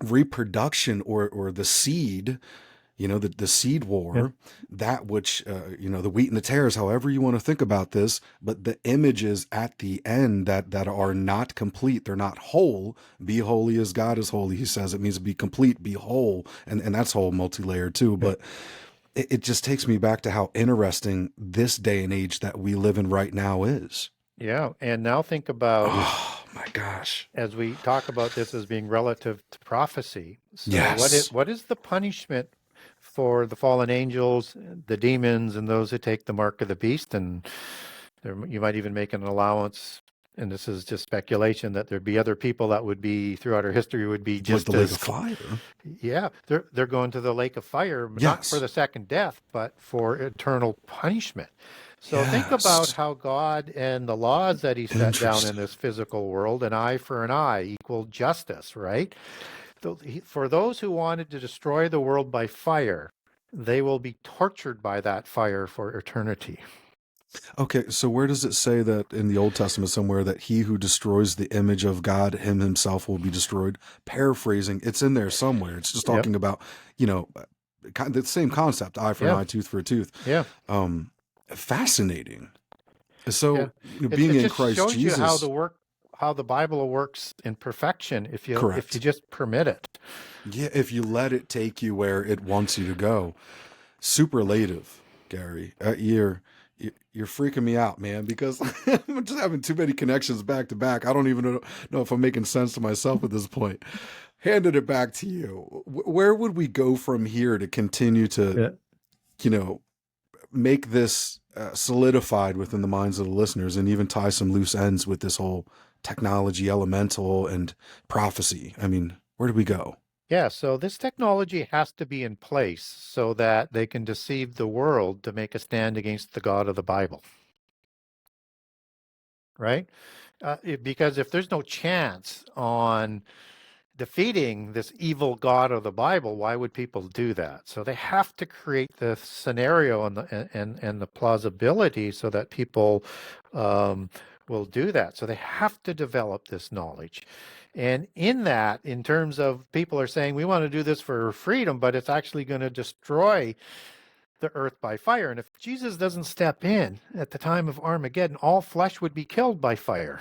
reproduction or the seed, the seed Yeah. war, that which, the wheat and the tares, however you want to think about this, but the images at the end that are not complete, they're not whole. Be holy as God is holy, he says. It means to be complete, be whole. And that's whole multi-layered too. Yeah. But it just takes me back to how interesting this day and age that we live in right now is. Yeah. And now think about, Oh my gosh. as we talk about this as being relative to prophecy. So Yes. what is the punishment for the fallen angels, the demons, and those who take the mark of the beast? And there, you might even make an allowance, and this is just speculation, that there'd be other people that would be throughout our history would be Like the just lake as, of fire. yeah, they're going to the lake of fire, not for Yes. the second death, but for eternal punishment. So think about Yes. how God and the laws that he set down in Interesting. this physical world, an eye for an eye equal justice, right? For those who wanted to destroy the world by fire, they will be tortured by that fire for eternity. Okay, so where does it say that in the Old Testament somewhere that he who destroys the image of God, him himself will be destroyed? Paraphrasing, it's in there somewhere. It's just Yep. talking about, you know, the same concept, eye for an Yeah. eye, tooth for a tooth. Yeah. Um, Fascinating. Yeah. So, being It in just Christ shows you Jesus, how the Bible works in perfection if you correct. just permit it. Yeah, if you let it take you where it wants you to go. Superlative, Gary. You're freaking me out, man, because I'm just having too many connections back to back. I don't even know if I'm making sense to myself at this point. Handed it back to you. Where would we go from here to continue to, Yeah. you know, make this solidified within the minds of the listeners and even tie some loose ends with this whole technology, elemental, and prophecy? I mean, where do we go? Yeah, so this technology has to be in place so that they can deceive the world to make a stand against the God of the Bible, right? Because if there's no chance on defeating this evil God of the Bible, why would people do that? So they have to create the scenario and the plausibility so that people um, will do that. So they have to develop this knowledge. And in that, in terms of people are saying, we want to do this for freedom, but it's actually going to destroy the earth by fire. And if Jesus doesn't step in at the time of Armageddon, all flesh would be killed by fire.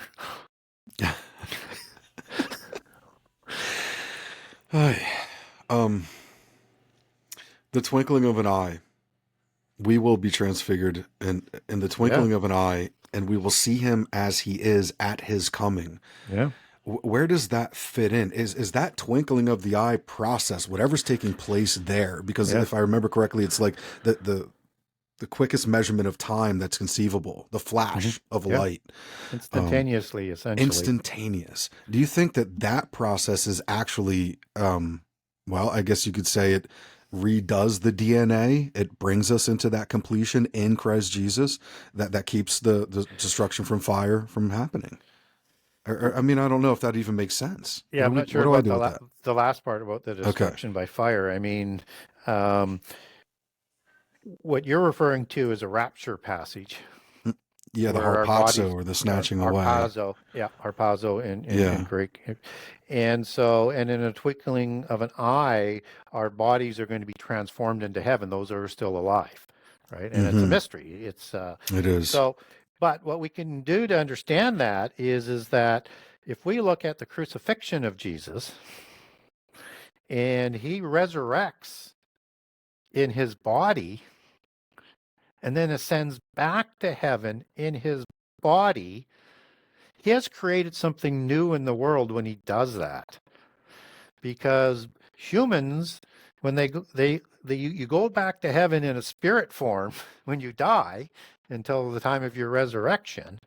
Ay, um, the twinkling of an eye, we will be transfigured in the Yeah, twinkling of an eye, and we will see him as he is at his coming. yeah. Where does that fit in? Is that twinkling of the eye process, whatever's taking place there? Because Yeah. if I remember correctly, it's like the quickest measurement of time that's conceivable, the Hmm. flash of Yeah. light, um, Instantaneously, essentially. instantaneous. Do you think that that process is actually, well, I guess you could say it redoes the DNA. It brings us into that completion in Christ Jesus that keeps the destruction from fire from happening. I mean, I don't know if that even makes sense. Yeah, I'm not What sure do I about do with that? the last part about the Okay. destruction by fire. I mean, um, what you're referring to is a rapture passage Mm, yeah, the where our harpazo bodies or the are snatching away. harpazo, yeah, harpazo in Yeah. Greek. And so, and in a twinkling of an eye, our bodies are going to be transformed into heaven, those are still alive, right? And it's a Mm-hmm. mystery. It is. So, but what we can do to understand that is that if we look at the crucifixion of Jesus, and he resurrects in his body and then ascends back to heaven in his body, he has created something new in the world when he does that. Because humans, when you go back to heaven in a spirit form when you die until the time of your resurrection.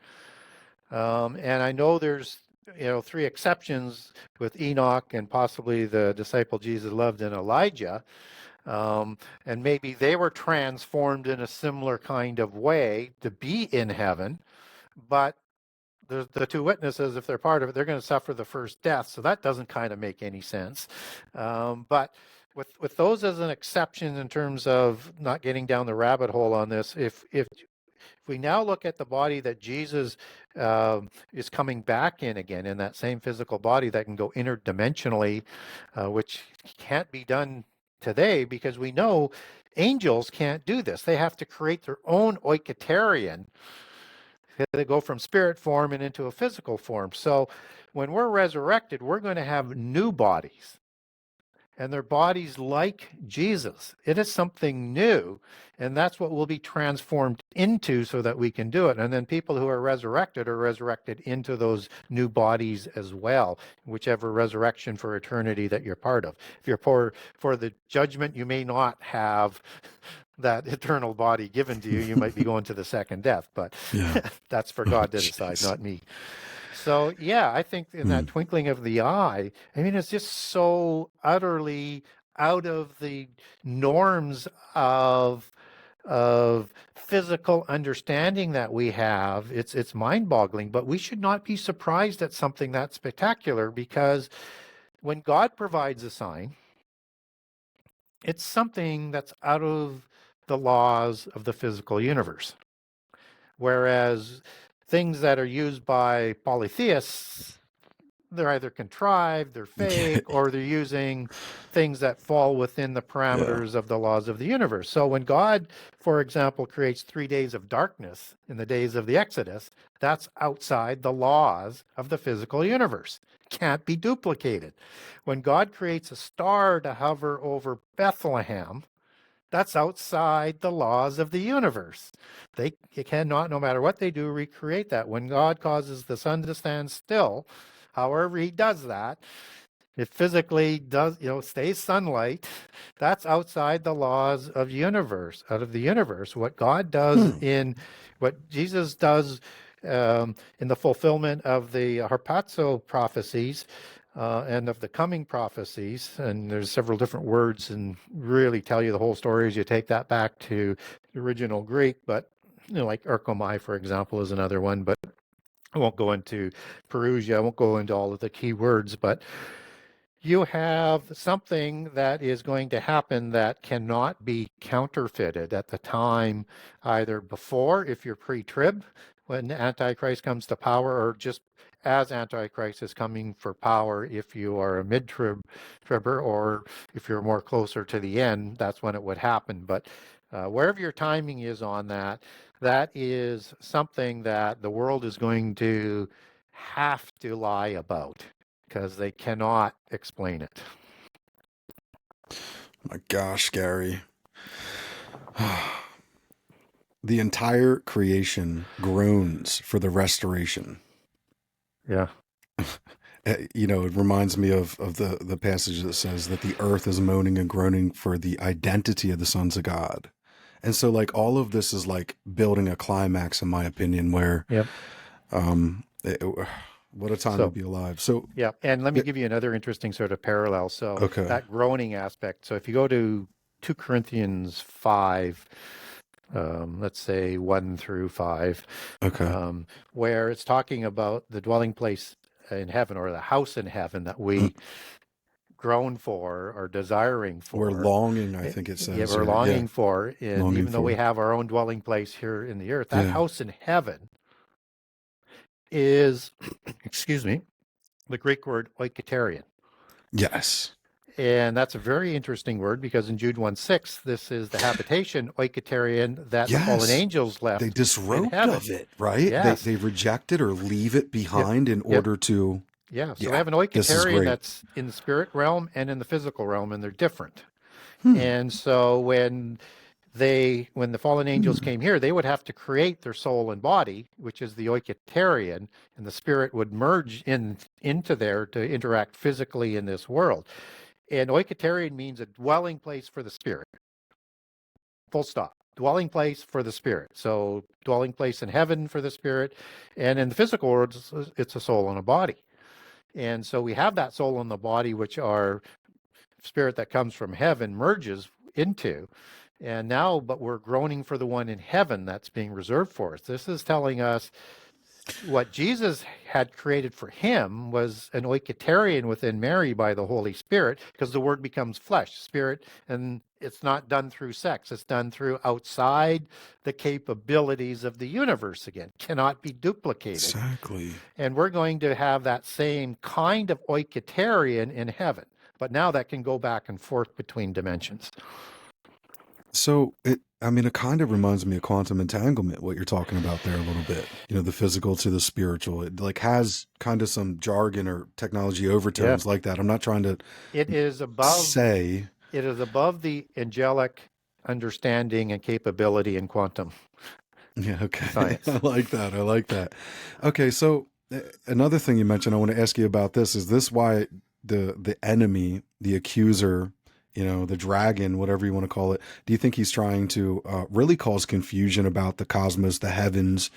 And I know there's three exceptions with Enoch and possibly the disciple Jesus loved in Elijah. And maybe they were transformed in a similar kind of way to be in heaven, but the two witnesses, if they're part of it, they're going to suffer the first death. So that doesn't kind of make any sense. But with those as an exception in terms of not getting down the rabbit hole on this, if we now look at the body that Jesus is coming back in again, in that same physical body that can go interdimensionally, which can't be done today because we know angels can't do this. They have to create their own oiketerion. They go from spirit form and into a physical form. So when we're resurrected, we're going to have new bodies. and their bodies like Jesus. It is something new, and that's what we'll be transformed into so that we can do it. And then people who are resurrected into those new bodies as well, whichever resurrection for eternity that you're part of. If you're for the judgment, you may not have that eternal body given to you. You might be going to the second death, but Yeah. that's for Oh, God to decide, jeez. not me. So yeah, I think in Hmm. that twinkling of the eye, I mean, it's just so utterly out of the norms of physical understanding that we have. It's mind-boggling, but we should not be surprised at something that spectacular, because when God provides a sign, it's something that's out of the laws of the physical universe. Whereas things that are used by polytheists, they're either contrived, they're fake, or they're using things that fall within the Yeah. parameters of the laws of the universe. So when God, for example, creates 3 days of darkness in the days of the Exodus, that's outside the laws of the physical universe. Can't be duplicated. When God creates a star to hover over Bethlehem, that's outside the laws of the universe. They cannot, no matter what they do, recreate that. When God causes the sun to stand still, however he does that, it physically does, stays sunlight. That's outside the laws of out of the universe. What God does Hmm. what Jesus does in the fulfillment of the harpazo prophecies and of the coming prophecies, and there's several different words and really tell you the whole story as you take that back to the original Greek, but like erchomai, for example, is another one, but I won't go into Perusia. I won't go into all of the key words, but you have something that is going to happen that cannot be counterfeited at the time, either before, if you're pre-trib, when Antichrist comes to power, or just as Antichrist is coming for power, if you are a mid-tribber, or if you're more closer to the end, that's when it would happen. But wherever your timing is on that, that is something that the world is going to have to lie about because they cannot explain it. My gosh, Gary. The entire creation groans for the restoration. Yeah. It reminds me of the passage that says that the earth is moaning and groaning for the identity of the sons of God. And so, like, all of this is like building a climax, in my opinion, where, Yep. um, what a time to So, be alive. So, yeah. And let me yeah, give you another interesting sort of parallel. So, okay, that groaning aspect. So, if you go to 2 Corinthians 5, let's say 1 through 5, okay. where it's talking about the dwelling place in heaven, or the house in heaven that Mm, we groan for or desiring we're for. longing, I think it Yeah, says, we're or yeah, longing for, and longing even though we for. have our own dwelling place here in the earth, that Yeah. house in heaven is, excuse me, the Greek word oikaterion. Yes. And that's a very interesting word because in Jude 1:6, this is the habitation, oikaterion, that the fallen Yes. angels They left in disrobed heaven. of it, right? They Yes. they reject it or leave it Yep. behind in Yep. order to, Yeah. So they yeah, have an this is oikaterion great. that's in the spirit realm and in the physical realm, and they're different. Hmm. And so when the fallen angels came here, they would have to create their soul and body, which is the oiketerion, and the spirit would merge into there to interact physically in this world. And oiketerion means a dwelling place for the spirit. Full stop. Dwelling place for the spirit. So dwelling place in heaven for the spirit, and in the physical world, it's a soul and a body. And so we have that soul and the body, which our spirit that comes from heaven merges into. And now, but we're groaning for the one in heaven that's being reserved for us. This is telling us what Jesus had created for him was an oiketerion within Mary by the Holy Spirit, because the word becomes flesh, spirit, and it's not done through sex. It's done through outside the capabilities of the universe again, cannot be duplicated. Exactly. And we're going to have that same kind of oiketerion in heaven. But now that can go back and forth between dimensions. So I mean, it kind of reminds me of quantum entanglement, what you're talking about there a little bit. You know, the physical to the spiritual. It like has kind of some jargon or technology Yeah. overtones like that. I'm not trying to It is above say, it is above the angelic understanding and capability in quantum yeah, okay. science. I like that. I like that. Okay, so another thing you mentioned, I want to ask you about this. Is this why the enemy, the accuser, you know, the dragon, whatever you want to call it, do you think he's trying to really cause confusion about the cosmos, the heavens,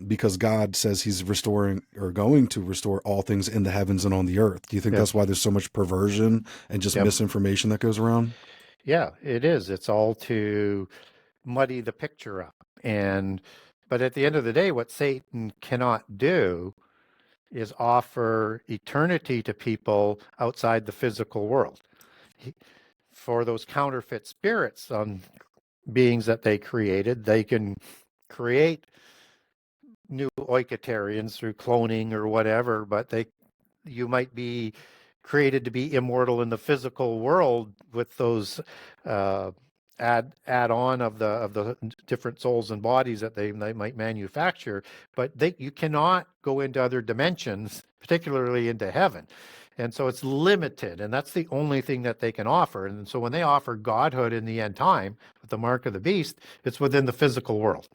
because God says he's restoring or going to restore all things in the heavens and on the earth? Do you think Yep. that's why there's so much perversion and just Yep. misinformation that goes around? Yeah, it is. It's all to muddy the picture up. And but at the end of the day, what Satan cannot do is offer eternity to people outside the physical world. He, for those counterfeit spirits on beings that they created, they can create new oikotarians through cloning or whatever, but they you might be created to be immortal in the physical world with those uh, add on of the different souls and bodies that they might manufacture, but you cannot go into other dimensions, particularly into heaven. And so it's limited, and that's the only thing that they can offer. And so when they offer godhood in the end time with the mark of the beast, it's within the physical world.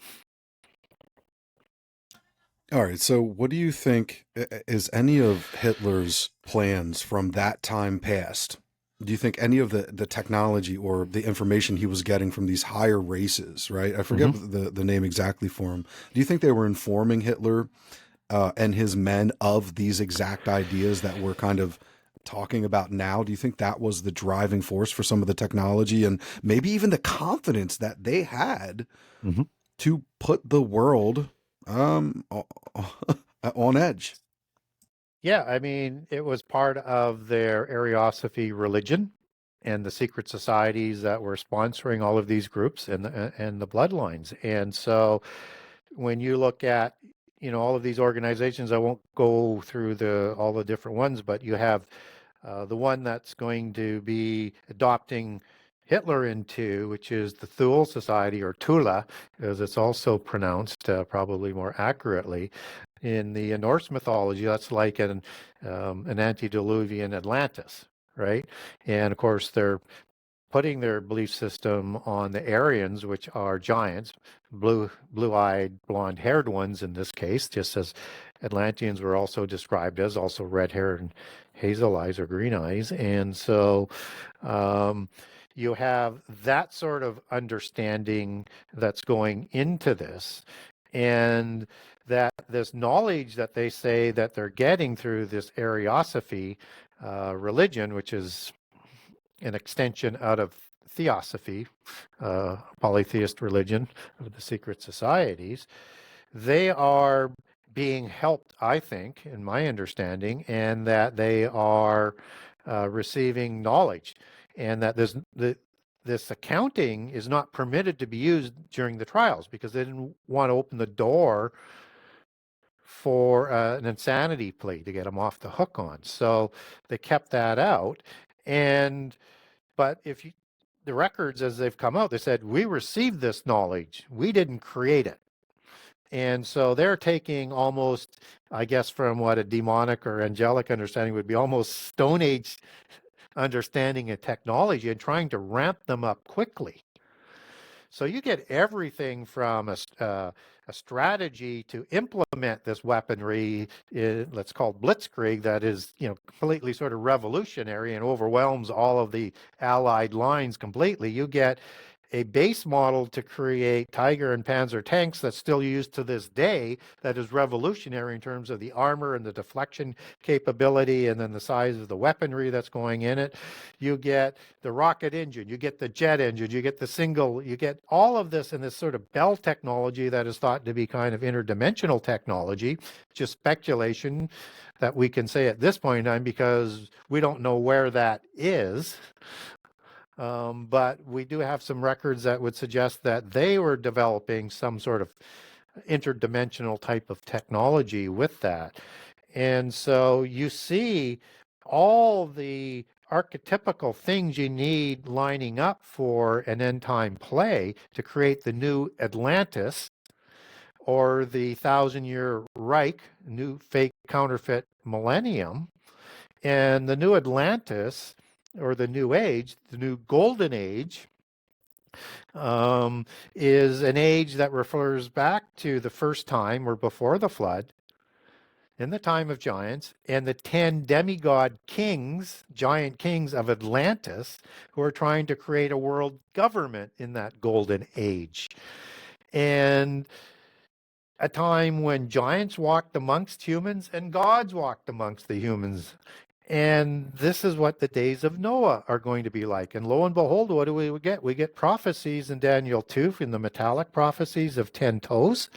All right. So, what do you think is any of Hitler's plans from that time past? Do you think any of the technology or the information he was getting from these higher races, right? I forget Mm-hmm. the name exactly for him. Do you think they were informing Hitler and his men of these exact ideas that we're kind of talking about now? Do you think that was the driving force for some of the technology and maybe even the confidence that they had Mm-hmm. to put the world on edge? Yeah, I mean, it was part of their Ariosophy religion and the secret societies that were sponsoring all of these groups and the bloodlines. And so when you look at, all of these organizations, I won't go through the all the different ones, but you have the one that's going to be adopting Hitler into, which is the Thule Society, or Tula, as it's also pronounced, probably more accurately. In the Norse mythology, that's like an antediluvian Atlantis, right? And of course, they're putting their belief system on the Aryans, which are giants, blue-eyed, blonde-haired ones in this case, just as Atlanteans were also described as, also red hair and hazel eyes or green eyes. And so um, you have that sort of understanding that's going into this. And that this knowledge that they say that they're getting through this Ariosophy religion, which is an extension out of theosophy, polytheist religion of the secret societies, they are being helped, I think, in my understanding, and that they are receiving knowledge, and that this accounting is not permitted to be used during the trials because they didn't want to open the door for an insanity plea to get them off the hook on. So they kept that out. And but if you the records as they've come out, they said we received this knowledge. We didn't create it. And so they're taking almost, I guess, from what a demonic or angelic understanding would be, almost Stone Age understanding and technology, and trying to ramp them up quickly. So you get everything from a strategy to implement this weaponry, let's call it blitzkrieg, that is, completely sort of revolutionary and overwhelms all of the Allied lines completely. You get a base model to create Tiger and Panzer tanks that's still used to this day, that is revolutionary in terms of the armor and the deflection capability and then the size of the weaponry that's going in it. You get the rocket engine, you get the jet engine, you get all of this in this sort of Bell technology that is thought to be kind of interdimensional technology, just speculation that we can say at this point in time because we don't know where that is. But we do have some records that would suggest that they were developing some sort of interdimensional type of technology with that. And so you see all the archetypical things you need lining up for an end time play to create the new Atlantis or the thousand-year Reich, new fake counterfeit millennium. And the new Atlantis, or the new age, the new golden age, is an age that refers back to the first time or before the flood, in the time of giants, and the 10 demigod kings, giant kings of Atlantis, who are trying to create a world government in that golden age. And a time when giants walked amongst humans and gods walked amongst the humans. And this is what the days of Noah are going to be like. And lo and behold, what do we get? We get prophecies in Daniel 2, in the metallic prophecies of 10 toes.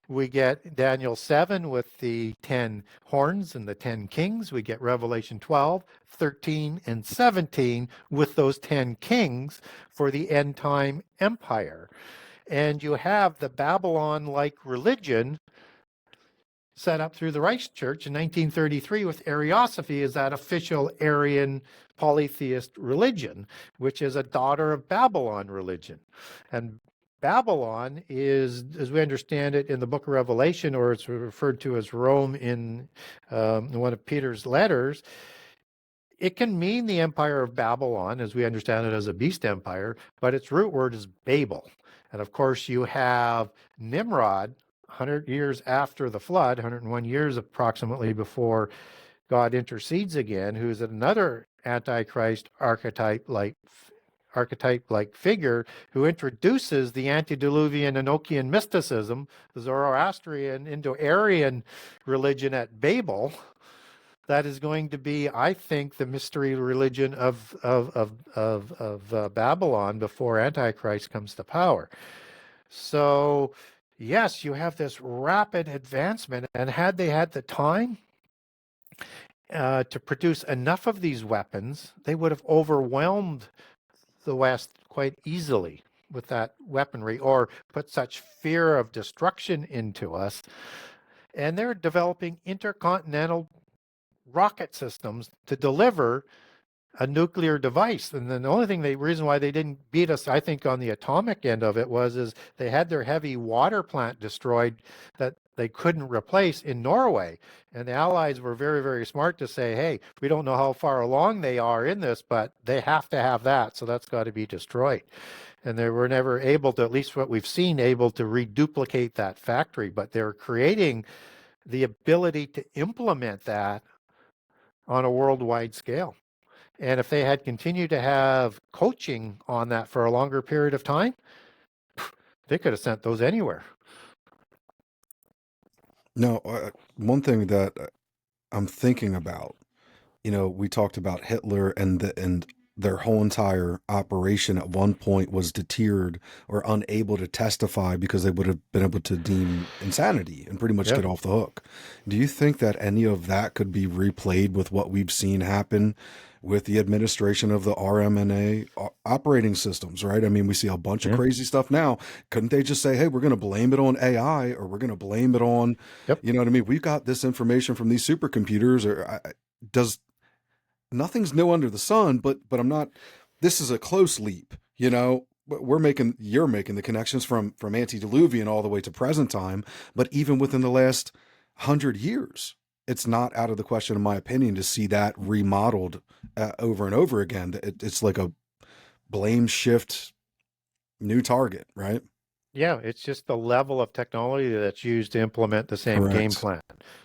We get Daniel 7 with the 10 horns and the 10 kings. We get Revelation 12, 13, and 17 with those 10 kings for the end time empire. And you have the Babylon-like religion set up through the Reichschurch in 1933 with Ariosophy as that official Aryan polytheist religion, which is a daughter of Babylon religion. And Babylon is, as we understand it in the book of Revelation, or it's referred to as Rome in one of Peter's letters, it can mean the empire of Babylon, as we understand it as a beast empire, but its root word is Babel. And of course, you have Nimrod, 100 years after the flood, 101 years approximately before God intercedes again, who's another Antichrist archetype-like figure who introduces the antediluvian Enochian mysticism, the Zoroastrian Indo-Aryan religion at Babel. That is going to be, I think, the mystery religion of Babylon before Antichrist comes to power. So, yes, you have this rapid advancement, and had they had the time to produce enough of these weapons, they would have overwhelmed the West quite easily with that weaponry, or put such fear of destruction into us. And they're developing intercontinental rocket systems to deliver a nuclear device. And then the only reason why they didn't beat us, I think, on the atomic end of it is they had their heavy water plant destroyed that they couldn't replace in Norway. And the Allies were very, very smart to say, hey, we don't know how far along they are in this, but they have to have that. So that's got to be destroyed. And they were never able to, at least what we've seen, able to reduplicate that factory. But they're creating the ability to implement that on a worldwide scale. And if they had continued to have coaching on that for a longer period of time, they could have sent those anywhere. No, one thing that I'm thinking about, we talked about Hitler and their whole entire operation at one point was deterred or unable to testify because they would have been able to deem insanity and pretty much Yep. get off the hook. Do you think that any of that could be replayed with what we've seen happen with the administration of the RMNA operating systems, right? I mean, we see a bunch of Yeah. crazy stuff now. Couldn't they just say, hey, we're going to blame it on AI, or we're going to blame it on, Yep. you know what I mean? We've got this information from these supercomputers, or does nothing's new under the sun, but I'm not, this is a close leap, you're making the connections from antediluvian all the way to present time, but even within the last 100 years, it's not out of the question, in my opinion, to see that remodeled over and over again. It's like a blame shift, new target, right? Yeah, it's just the level of technology that's used to implement the same game Correct. plan.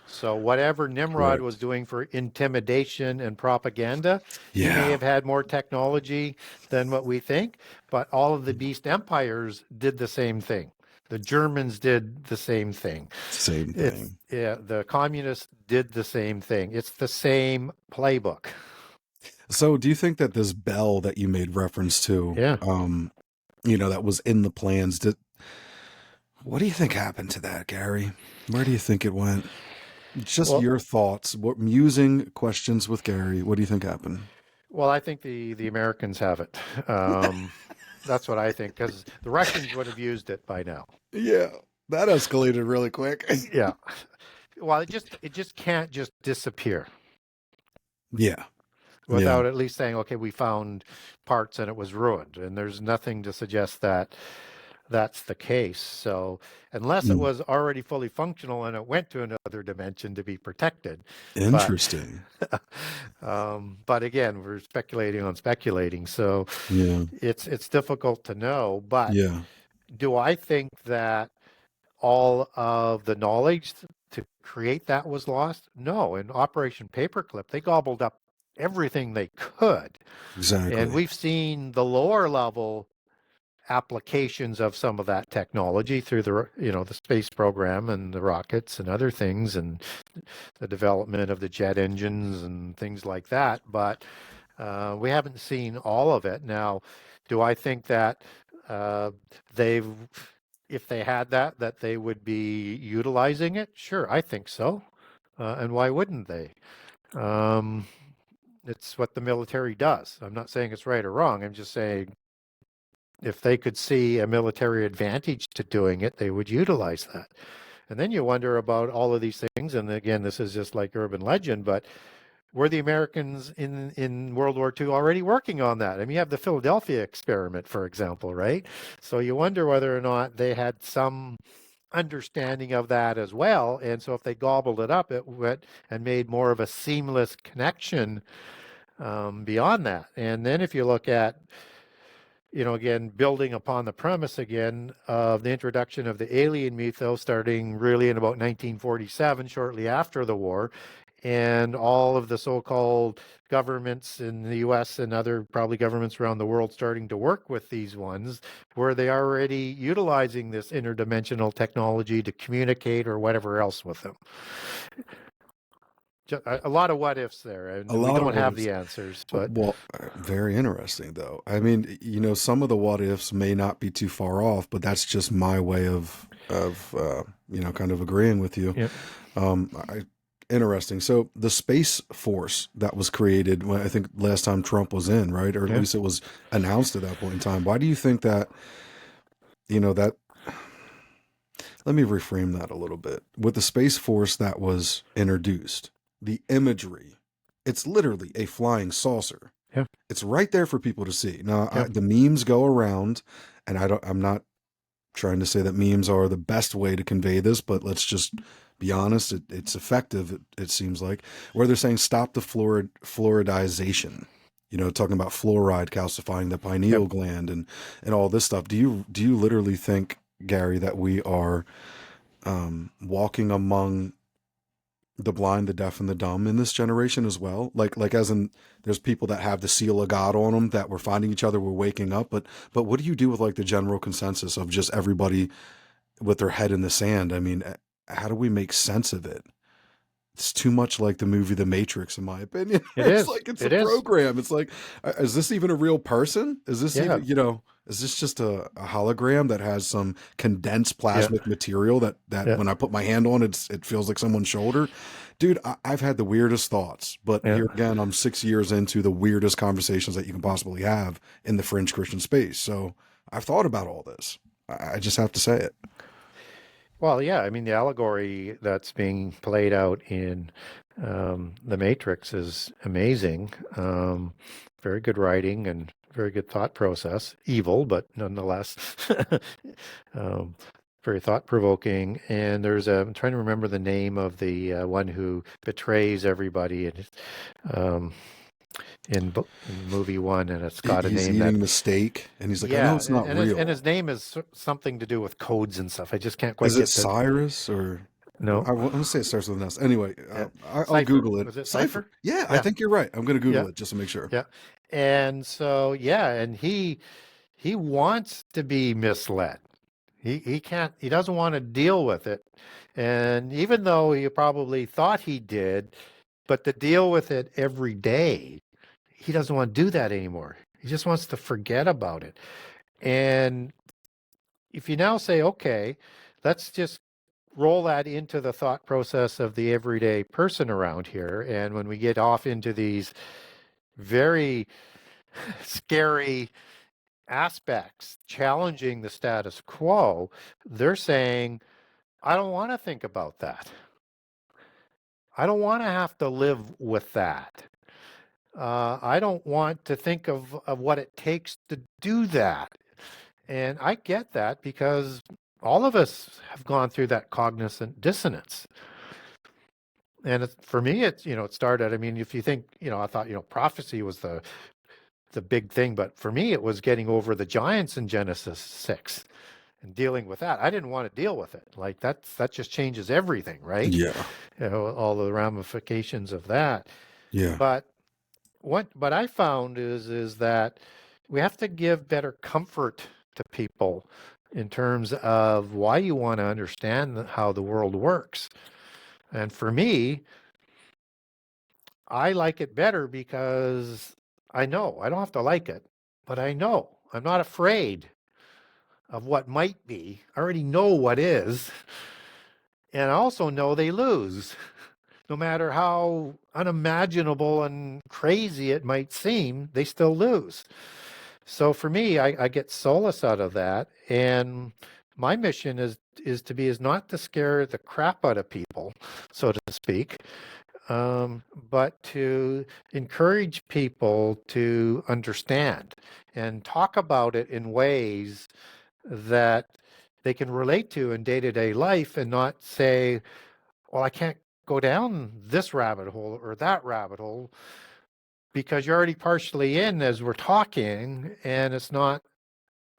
So whatever Nimrod was Correct. doing for intimidation and propaganda, he may Yeah. have had more technology than what we think, but all of the beast empires did the same thing. The Germans did the same thing. Same It's thing. yeah, the communists did the same thing. It's the same playbook. So do you think that this bell that you made reference to, Yeah. that was in the plans, what do you think happened to that, Gary? Where do you think it went? Just Well, your thoughts. What musing questions with Gary? What do you think happened? well, I think the Americans have it. That's what I think, because the Russians would have used it by now. Yeah, that escalated really quick. Yeah. Well, it just can't just disappear. Yeah. Yeah. without at least saying, okay, we found parts and it was ruined. And there's nothing to suggest that that's the case. So unless it Mm. was already fully functional and it went to another dimension to be protected, but Interesting. but again, we're speculating on speculating. So Yeah. it's difficult to know. But Yeah. do I think that all of the knowledge to create that was lost? No. In Operation Paperclip, they gobbled up everything they could. And Exactly. we've seen the lower level applications of some of that technology through the space program and the rockets and other things and the development of the jet engines and things like that. But we haven't seen all of it. Now, do I think that uh, they've, if they had that they would be utilizing it? Sure, I think so. And why wouldn't they? Um, it's what the military does. I'm not saying it's right or wrong. I'm just saying if they could see a military advantage to doing it, they would utilize that. And then you wonder about all of these things. And again, this is just like urban legend, but were the Americans in World War II already working on that? I mean, you have the Philadelphia experiment, for example, right? So you wonder whether or not they had some understanding of that as well. And so if they gobbled it up, it went and made more of a seamless connection beyond that. And then if you look at again, building upon the premise again of the introduction of the alien mythos starting really in about 1947, shortly after the war, and all of the so-called governments in the US and other probably governments around the world starting to work with these ones, where they are already utilizing this interdimensional technology to communicate or whatever else with them. A lot of what ifs there, A and we lot of don't what have ifs. the answers, but Well, very interesting though. I mean, some of the what ifs may not be too far off, but that's just my way of kind of agreeing with you. yeah, I Interesting. So the Space Force that was created when I think last time Trump was in, right? Or at yeah. least it was announced at that point in time. Why do you think that let me reframe that a little bit. With the Space Force that was introduced, the imagery, it's literally a flying saucer. Yeah, It's right there for people to see. Now, yeah, the memes go around, and I'm not trying to say that memes are the best way to convey this, but let's just be honest. It's effective. It seems like where they're saying stop the fluoridization. Talking about fluoride calcifying the yeah. pineal gland and all this stuff. Do you literally think, Gary, that we are walking among the blind, the deaf, and the dumb in this generation as well? Like as in, there's people that have the seal of God on them that we're finding each other, we're waking up. But what do you do with like the general consensus of just everybody with their head in the sand? I mean, how do we make sense of it? It's too much like the movie The Matrix, in my opinion. It It's is. like it's a It is. program. It's like, is this even a real person? Is this Yeah, even, is this just a hologram that has some condensed yeah, plasmic material that yeah, when I put my hand on it, it feels like someone's shoulder? Dude, I've had the weirdest thoughts, but yeah. here again, I'm 6 years into the weirdest conversations that you can possibly have in the fringe Christian space. So I've thought about all this. I just have to say it. Well, yeah, I mean, the allegory that's being played out in The Matrix is amazing. Very good writing and very good thought process. Evil, but nonetheless, um, very thought-provoking. And I'm trying to remember the name of the one who betrays everybody um, in movie one, and it's got a He's name that eating the steak, and he's like, I know yeah, it's not and real. his name is something to do with codes and stuff. I just can't Is quite it get the Cyrus or no. I want to say it starts with an S. Anyway, Yeah. I'll Cipher. Google it. Was it Cipher. Cipher? Yeah, I Yeah. think you're right. I'm going to Google Yeah. it just to make sure. Yeah. And so yeah, and he wants to be misled. He doesn't want to deal with it. And even though he probably thought he did, but to deal with it every day, he doesn't want to do that anymore. He just wants to forget about it. And if you now say, okay, let's just roll that into the thought process of the everyday person around here. And when we get off into these very scary aspects, challenging the status quo, they're saying, I don't want to think about that. I don't want to have to live with that. I don't want to think of what it takes to do that. And I get that because all of us have gone through that cognizant dissonance. And for me, it started. I mean, if you think, I thought, prophecy was the big thing, but for me, it was getting over the giants in Genesis 6 and dealing with that. I didn't want to deal with it. Like that just changes everything, right? Yeah. All the ramifications of that. Yeah. But what I found is that we have to give better comfort to people in terms of why you want to understand how the world works. And for me, I like it better because I know I don't have to like it, but I know I'm not afraid of what might be. I already know what is, and I also know they lose. No matter how unimaginable and crazy it might seem, they still lose. So for me, I get solace out of that. And my mission is not to scare the crap out of people, so to speak, but to encourage people to understand and talk about it in ways that they can relate to in day-to-day life and not say, well, I can't go down this rabbit hole or that rabbit hole because you're already partially in as we're talking, and it's not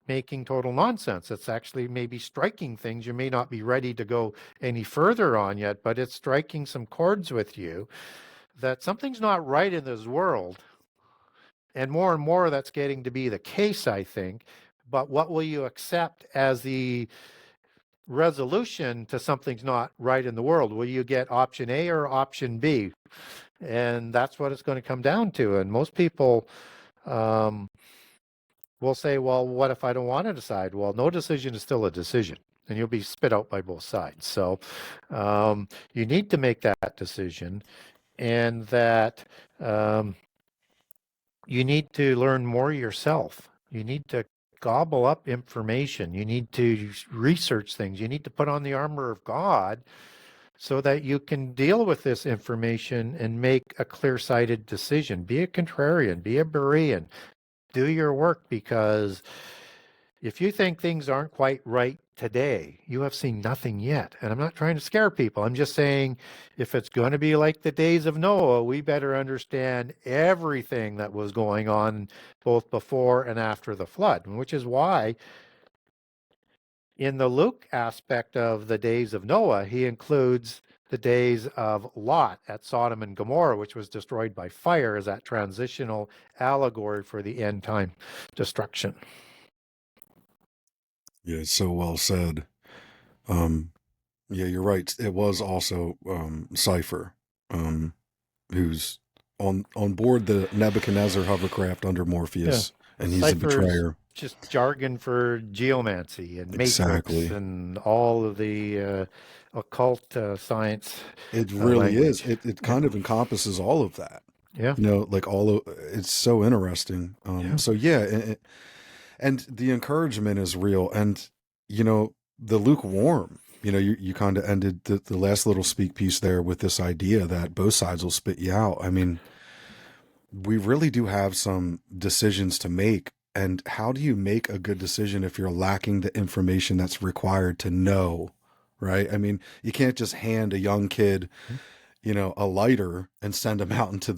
making total nonsense. It's actually maybe striking things you may not be ready to go any further on yet, but it's striking some chords with you that something's not right in this world. And more that's getting to be the case, I think. But what will you accept as the resolution to something's not right in the world? Will you get option A or option B? And that's what it's going to come down to. And most people um, will say, well, what if I don't want to decide? Well, no decision is still a decision, and you'll be spit out by both sides. So you need to make that decision, and that um, you need to learn more yourself. You need to gobble up information. You need to research things. You need to put on the armor of God so that you can deal with this information and make a clear-sighted decision. Be a contrarian, be a Berean, do your work, because if you think things aren't quite right today, you have seen nothing yet. And I'm not trying to scare people. I'm just saying if it's going to be like the days of Noah, we better understand everything that was going on both before and after the flood, which is why in the Luke aspect of the days of Noah, he includes the days of Lot at Sodom and Gomorrah, which was destroyed by fire, as that transitional allegory for the end time destruction. Yeah, it's so well said. Um, yeah, you're right. It was also Cypher, um, who's on board the Nebuchadnezzar hovercraft under Yeah. Morpheus, and he's a Cypher's betrayer. just jargon for geomancy and matrix Exactly. and all of the occult science It really is. language. It Yeah. kind of encompasses all of that. Yeah. Like all of it's so interesting. Yeah. So yeah, and the encouragement is real. And the lukewarm. You kind of ended the last little speak piece there with this idea that both sides will spit you out. I mean, we really do have some decisions to make. And how do you make a good decision if you're lacking the information that's required to know, right? I mean, you can't just hand a young kid, a lighter and send them out into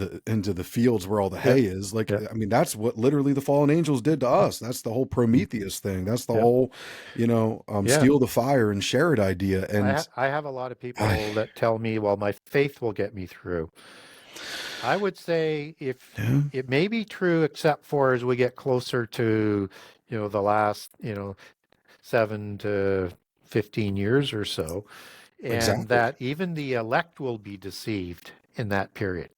the fields where all the Yeah. hay is. Like, Yeah. I mean, that's what literally the fallen angels did to us. That's the whole Prometheus thing. That's the Yeah. whole, Yeah. steal the fire and share it idea. And I have a lot of I, people that tell me, well, my faith will get me through. I would say if yeah, it may be true, except for as we get closer to, the last, 7 to 15 years or so, and exactly. that even the elect will be deceived in that period.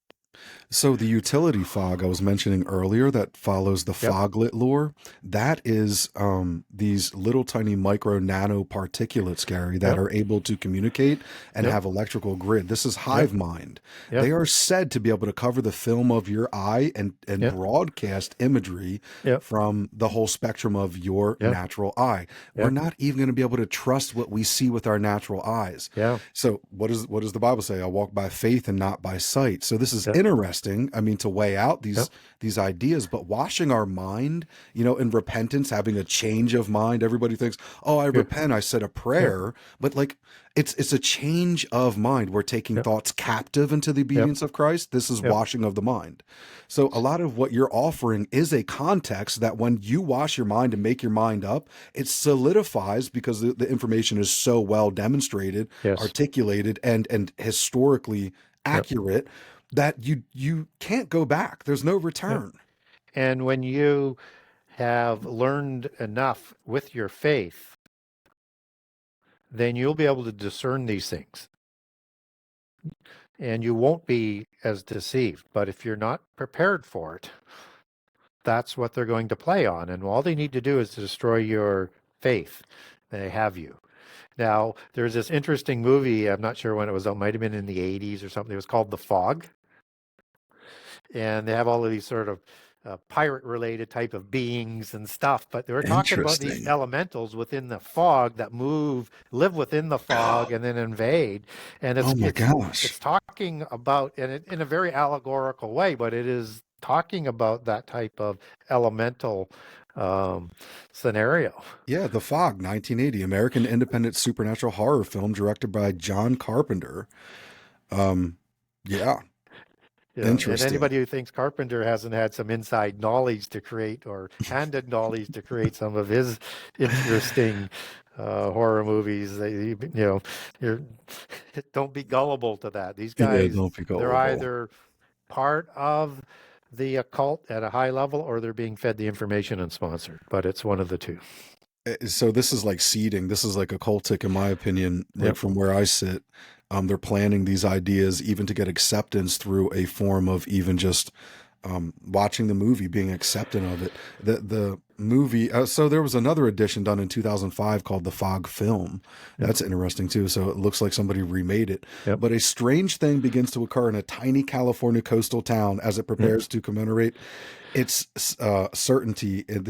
So the utility fog I was mentioning earlier that follows the Yep. foglet lore, that is these little tiny micro nano particulates, Gary, that Yep. are able to communicate and Yep. have electrical grid. This is Yep. hive mind. Yep. They are said to be able to cover the film of your eye and Yep. broadcast imagery Yep. from the whole spectrum of your Yep. natural eye. We're Yep. not even going to be able to trust what we see with our natural eyes. Yeah. So what does the Bible say? I walk by faith and not by sight. So this is Yep. interesting, I mean, to weigh out Yep. these ideas, but washing our mind, in repentance, having a change of mind. Everybody thinks, "Oh, I Yep. repent, I said a Yep. prayer," but like it's a change of mind. We're taking Yep. thoughts captive into the Yep. obedience of Christ. This is Yep. washing of the mind. So a lot of what you're offering is a context that when you wash your mind and make your mind up, it solidifies because the information is so well demonstrated, Yes. articulated, and historically Yep. accurate that you can't go back. There's no Yep. return. And when you have learned enough with your faith, then you'll be able to discern these things and you won't be as deceived. But if you're not prepared for it, that's what they're going to play on. And all they need to do is to destroy your faith. They have you. Now, there's this interesting movie. I'm not sure when it was out. Might have been in the 80s or something. It was called The Fog. And they have all of these sort of pirate-related type of beings and stuff. But they were talking about these Interesting. elementals within the fog that live within the fog, and then invade. And Oh it's my it's gosh. it's talking about, and in a very allegorical way, but it is talking about that type of elemental um, scenario. Yeah, The Fog, 1980, American independent supernatural horror film directed by John Carpenter. Um, yeah, Yeah, and interesting. anybody who thinks Carpenter hasn't had some inside knowledge to create or handed knowledge to create some of his interesting horror movies, you're don't be gullible to that. These Yeah, guys, don't be they're gullible. either part of the occult at a high level or they're being fed the information and sponsored, but it's one of the two. So this is like seeding. This is like occultic, in my opinion. Like Yep. from where I sit, they're planning these ideas even to get acceptance through a form of even just watching the movie, being acceptant of it. The movie. So there was another edition done in 2005 called The Fog Film. Yep. That's interesting too. So it looks like somebody remade it. Yep. But a strange thing begins to occur in a tiny California coastal town as it Yep. prepares to commemorate its certainty. In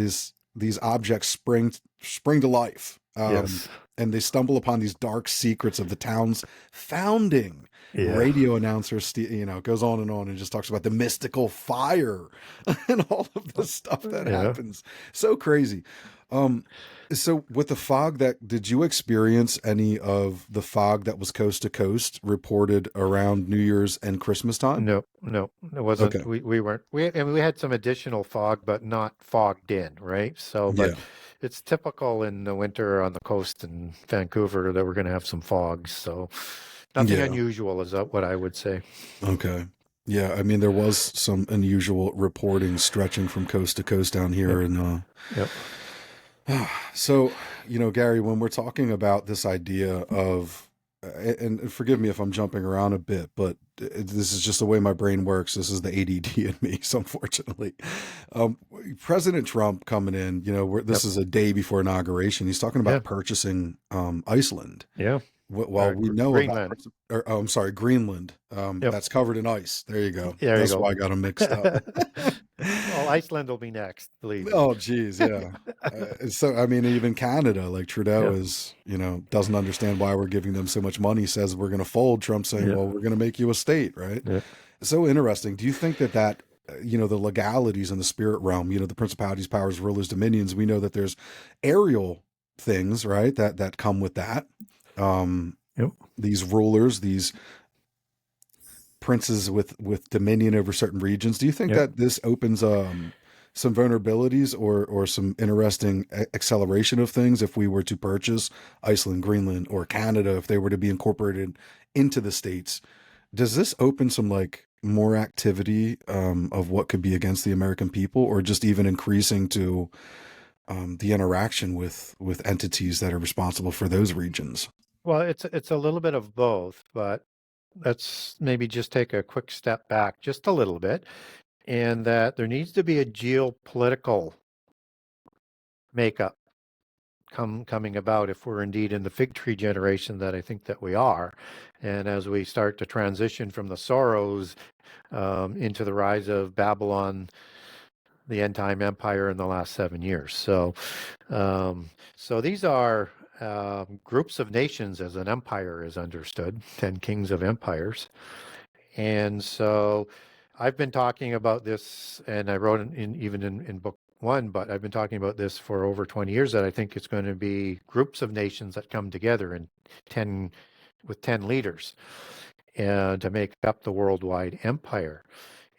these objects spring to life. Yes. And they stumble upon these dark secrets of the town's founding. Yeah. Radio announcer, goes on and just talks about the mystical fire and all of the stuff that Yeah. happens. So crazy. Um, so with the fog, that did you experience any of the fog that was coast to coast reported around New Year's and Christmas time? No, no, it wasn't. Okay. We weren't. We had some additional fog, but not fogged in, right? So, Yeah. but it's typical in the winter on the coast in Vancouver that we're going to have some fogs. So, nothing Yeah. unusual is what I would say. Okay. Yeah, I mean there was some unusual reporting stretching from coast to coast down Yep, here and yep, so, Gary, when we're talking about this idea of and forgive me if I'm jumping around a bit, but this is just the way my brain works. This is the ADD in me, so unfortunately. Um, President Trump coming in, yep, this is a day before inauguration. He's talking yeah, about purchasing Iceland. yeah. Well, we know about, Greenland. I'm sorry, Greenland. Yep. That's covered in ice. There you go. There you That's go. why I got them mixed up. Well, Iceland will be next, believe me. Oh, geez, yeah. So, I mean, even Canada, like Trudeau Yep, is, doesn't understand why we're giving them so much money. Says we're going to fold. Trump saying, yep, well, we're going to make you a state, right? yep. So interesting. Do you think that the legalities in the spirit realm, the principalities, powers, rulers, dominions, we know that there's aerial things, right? That come with that. Um, Yep. these rulers, these princes with dominion over certain regions. Do you think Yep. that this opens some vulnerabilities or some interesting acceleration of things if we were to purchase Iceland, Greenland, or Canada, if they were to be incorporated into the states? Does this open some like more activity of what could be against the American people, or just even increasing to the interaction with entities that are responsible for those regions? Well, it's a little bit of both, but let's maybe just take a quick step back just a little bit, and that there needs to be a geopolitical makeup coming about if we're indeed in the fig tree generation that I think that we are, and as we start to transition from the sorrows into the rise of Babylon, the end time empire in the last 7 years. So these are groups of nations as an empire is understood, 10 kings of empires. And so I've been talking about this, and I wrote even in book one, but I've been talking about this for over 20 years, that I think it's going to be groups of nations that come together in 10 with 10 leaders and to make up the worldwide empire.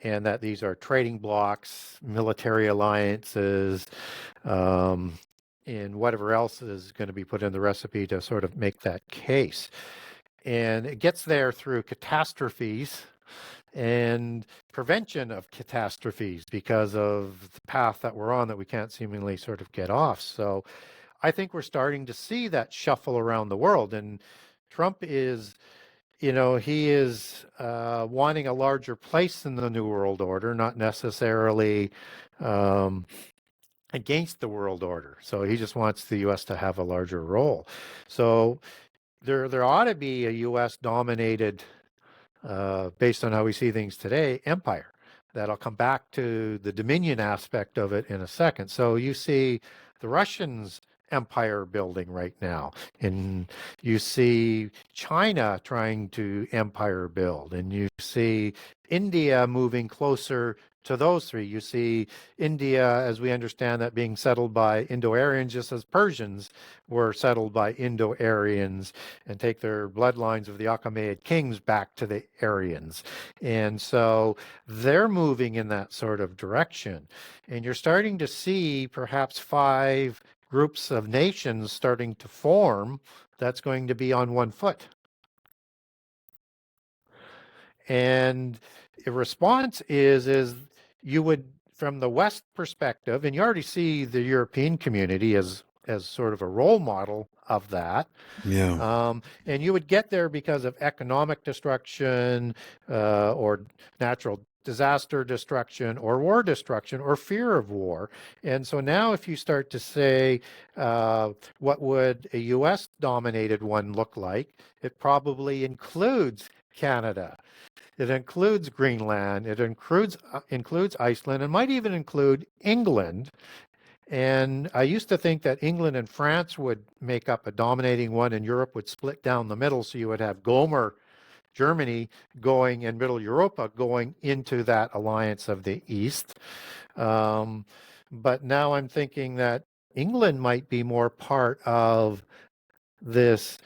And that these are trading blocks, military alliances, um, and whatever else is going to be put in the recipe to sort of make that case. And it gets there through catastrophes and prevention of catastrophes because of the path that we're on that we can't seemingly sort of get off. So I think we're starting to see that shuffle around the world. And Trump is, he is wanting a larger place in the New World Order, not necessarily um, against the world order. So he just wants the U.S. to have a larger role. So there ought to be a U.S. dominated, based on how we see things today, empire. That'll come back to the dominion aspect of it in a second. So you see the Russians empire building right now, and you see China trying to empire build, and you see India moving closer to those three. You see India, as we understand that, being settled by Indo-Aryans, just as Persians were settled by Indo-Aryans and take their bloodlines of the Achaemenid kings back to the Aryans. And so they're moving in that sort of direction. And you're starting to see perhaps 5 groups of nations starting to form that's going to be on one foot. And the response is you would, from the West perspective, and you already see the European community as sort of a role model of that. Yeah. And you would get there because of economic destruction, or natural disaster destruction, or war destruction, or fear of war. And so now if you start to say, what would a US dominated one look like, it probably includes Canada. It includes Greenland. It includes Iceland, and might even include England. And I used to think that England and France would make up a dominating one, and Europe would split down the middle. So you would have Gomer, Germany, going, and Middle Europa going into that alliance of the East. But now I'm thinking that England might be more part of this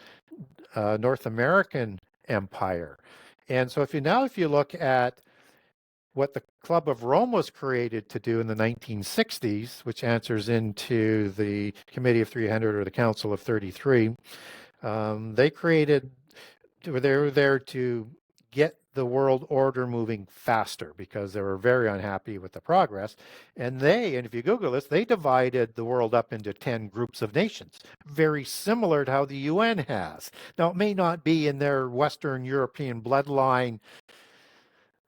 North American empire. And so if you look at what the Club of Rome was created to do in the 1960s, which answers into the Committee of 300 or the Council of 33, they were there to get the world order moving faster because they were very unhappy with the progress. And if you Google this, they divided the world up into 10 groups of nations, very similar to how the UN has. Now, it may not be in their Western European bloodline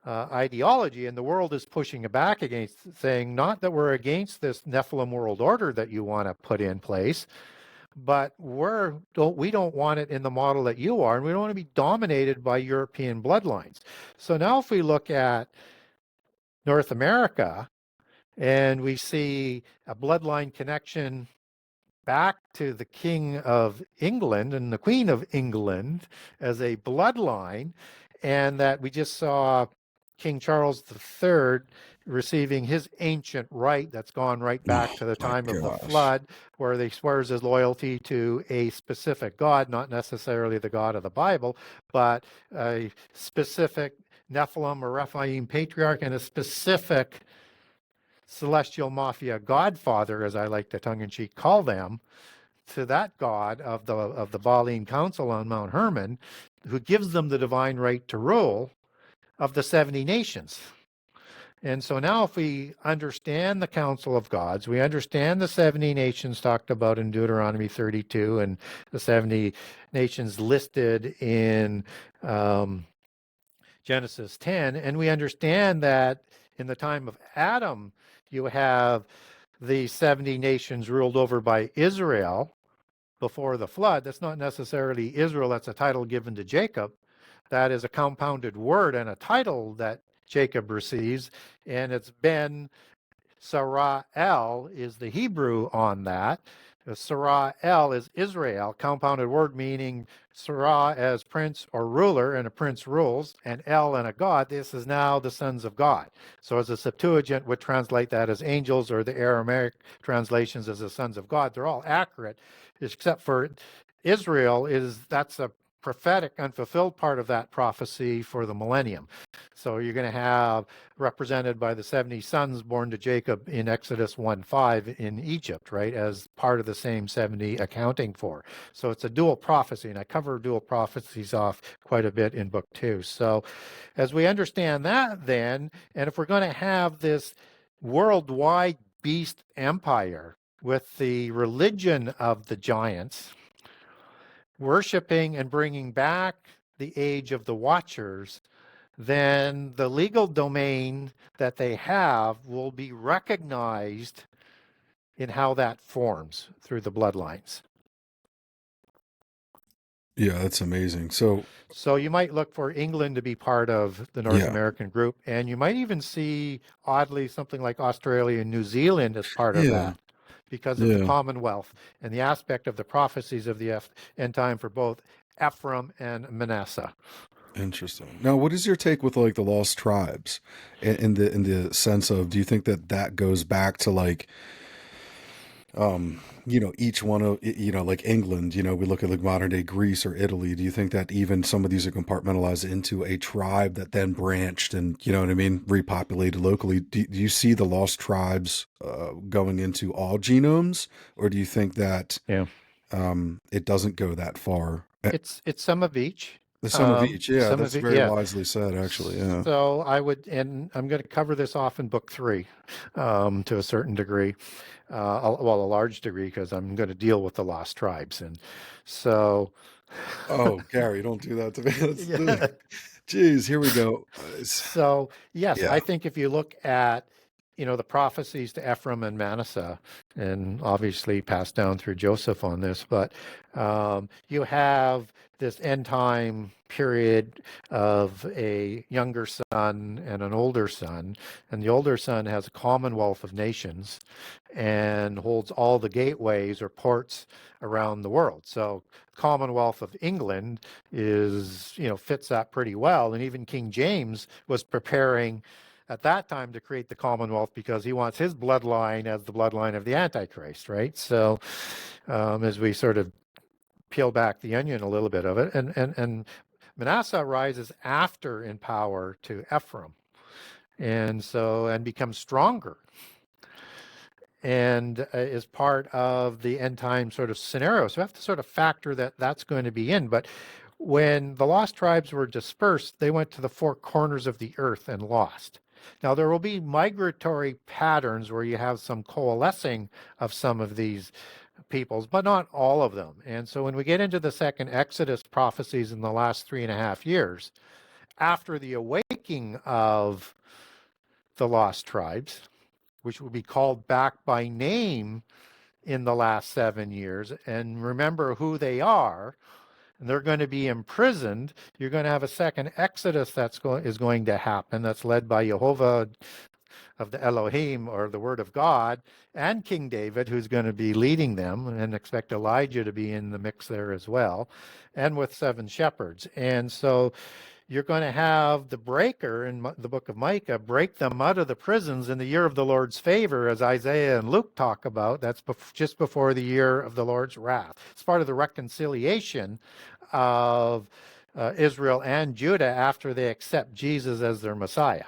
ideology, and the world is pushing back against, saying not that we're against this Nephilim world order that you want to put in place, but we don't want it in the model that you are, and we don't want to be dominated by European bloodlines. So now if we look at North America and we see a bloodline connection back to the King of England and the Queen of England as a bloodline, and that we just saw King Charles III receiving his ancient right that's gone right back Oh to the my time of the gosh. flood, where he swears his loyalty to a specific God, not necessarily the God of the Bible, but a specific Nephilim or Rephaim patriarch and a specific celestial mafia godfather, as I like to tongue-in-cheek call them, to that God of the Baalim Council on Mount Hermon, who gives them the divine right to rule of the 70 nations. And so now if we understand the Council of Gods, we understand the 70 nations talked about in Deuteronomy 32 and the 70 nations listed in Genesis 10, and we understand that in the time of Adam, you have the 70 nations ruled over by Israel before the flood. That's not necessarily Israel, that's a title given to Jacob. That is a compounded word and a title that Jacob receives, and it's Ben Sarael is the Hebrew on that. Sarah El is Israel, compounded word meaning Sarah as prince or ruler, and a prince rules, and El and a god. This is now the sons of God. So as a Septuagint would translate that as angels, or the Aramaic translations as the sons of God. They're all accurate, except for Israel that's a prophetic unfulfilled part of that prophecy for the millennium. So you're going to have represented by the 70 sons born to Jacob in Exodus 1:5 in Egypt, right, as part of the same 70 accounting for. So it's a dual prophecy, and I cover dual prophecies off quite a bit in book 2. So as we understand that then, and if we're going to have this worldwide beast empire with the religion of the giants, worshiping and bringing back the age of the Watchers, then the legal domain that they have will be recognized in how that forms through the bloodlines. Yeah, that's amazing. So, So you might look for England to be part of the North yeah. American group, and you might even see, oddly, something like Australia and New Zealand as part of Yeah. that because of the Yeah. Commonwealth and the aspect of the prophecies of the end time for both Ephraim and Manasseh. Interesting. Now, what is your take with like the lost tribes in the sense of, do you think that that goes back to like each one of, like England, we look at like modern day Greece or Italy. Do you think that even some of these are compartmentalized into a tribe that then branched and, you know what I mean, repopulated locally? Do you see the lost tribes going into all genomes, or do you think that Yeah. it doesn't go that far? It's some of each. The sum of each. Yeah, Some of that's it, very yeah. wisely said, actually. Yeah. So I would, and I'm going to cover this off in book 3 to a certain degree, well, a large degree, because I'm going to deal with the lost tribes. And so, Oh, Gary, don't do that to me. yeah. Geez, here we go. So, yes, Yeah. I think if you look at, the prophecies to Ephraim and Manasseh, and obviously passed down through Joseph on this, but you have this end time period of a younger son and an older son, and the older son has a commonwealth of nations and holds all the gateways or ports around the world. So, Commonwealth of England is, fits that pretty well. And even King James was preparing at that time to create the Commonwealth because he wants his bloodline as the bloodline of the Antichrist, right? So as we sort of peel back the onion a little bit of it, and Manasseh rises after in power to Ephraim, and becomes stronger and is part of the end time sort of scenario. So we have to sort of factor that that's going to be in. But when the lost tribes were dispersed, they went to the four corners of the earth and lost. Now, there will be migratory patterns where you have some coalescing of some of these peoples, but not all of them. And so when we get into the second Exodus prophecies in the last 3.5 years, after the awakening of the lost tribes, which will be called back by name in the last 7 years, and remember who they are, and they're going to be imprisoned. You're going to have a second Exodus is going to happen. That's led by Jehovah of the Elohim, or the Word of God, and King David, who's going to be leading them, and expect Elijah to be in the mix there as well, and with 7 shepherds. And so you're going to have the breaker in the book of Micah break them out of the prisons in the year of the Lord's favor, as Isaiah and Luke talk about. That's just before the year of the Lord's wrath. It's part of the reconciliation of Israel and Judah after they accept Jesus as their Messiah.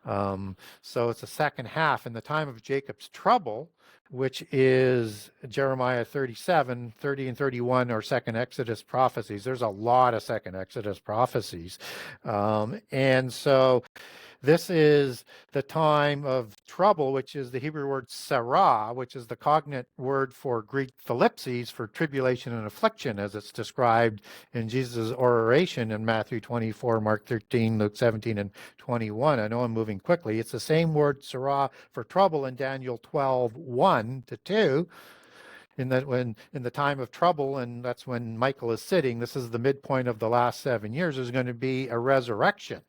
So it's the second half. In the time of Jacob's trouble, which is Jeremiah 37, 30 and 31 are second Exodus prophecies. There's a lot of second Exodus prophecies. And so this is the time of trouble, which is the Hebrew word sarah, which is the cognate word for Greek thlipsis, for tribulation and affliction, as it's described in Jesus' oration in Matthew 24, Mark 13, Luke 17, and 21. I know I'm moving quickly. It's the same word sarah for trouble in Daniel 12, 1 to 2. In the time of trouble, and that's when Michael is sitting, this is the midpoint of the last 7 years, there's going to be a resurrection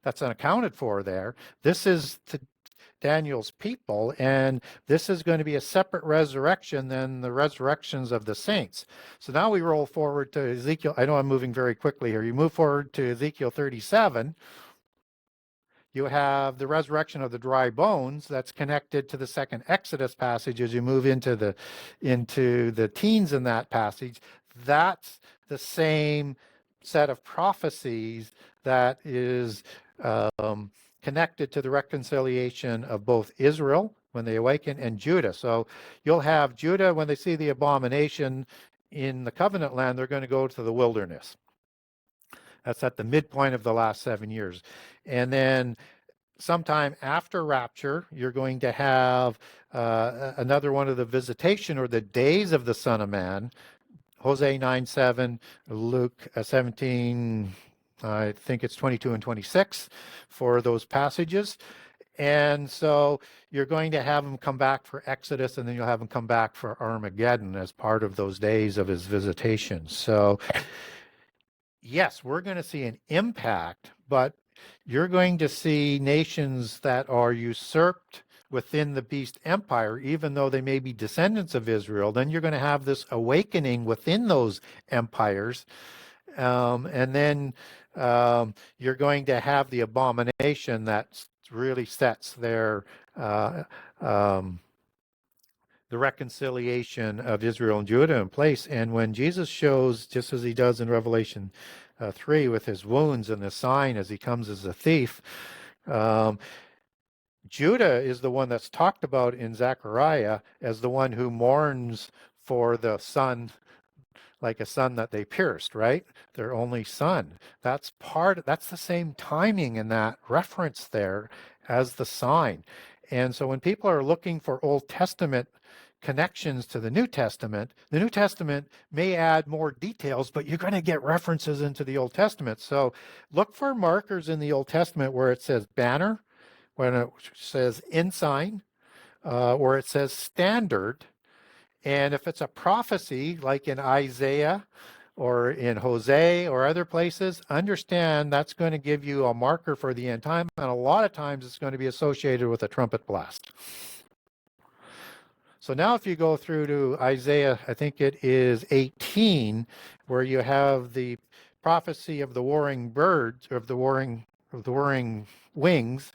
that's unaccounted for there. This is Daniel's people, and this is going to be a separate resurrection than the resurrections of the saints. So now we roll forward to Ezekiel. I know I'm moving very quickly here. You move forward to Ezekiel 37. You have the resurrection of the dry bones that's connected to the second Exodus passage as you move into the teens in that passage. That's the same set of prophecies that is connected to the reconciliation of both Israel when they awaken and Judah. So you'll have Judah when they see the abomination in the covenant land, they're going to go to the wilderness. That's at the midpoint of the last 7 years. And then sometime after rapture, you're going to have another one of the visitation or the days of the Son of Man. Hosea 9:7, Luke 17, I think it's 22 and 26 for those passages. And so you're going to have him come back for Exodus, and then you'll have him come back for Armageddon as part of those days of his visitation. So yes, we're going to see an impact, but you're going to see nations that are usurped within the beast empire, even though they may be descendants of Israel. Then you're going to have this awakening within those empires. And then you're going to have the abomination that really sets uh, um, the reconciliation of Israel and Judah in place. And when Jesus shows, just as he does in Revelation 3 with his wounds and the sign as he comes as a thief, um, Judah is the one that's talked about in Zechariah as the one who mourns for the son, like a son that they pierced, right? Their only son. That's the same timing in that reference there as the sign. And so when people are looking for Old Testament connections to the New Testament may add more details, but you're going to get references into the Old Testament. So look for markers in the Old Testament where it says banner, when it says ensign, where it says standard. And if it's a prophecy, like in Isaiah or in Hosea or other places, understand that's going to give you a marker for the end time. And a lot of times it's going to be associated with a trumpet blast. So now if you go through to Isaiah, I think it is 18, where you have the prophecy of the warring birds, of the warring wings,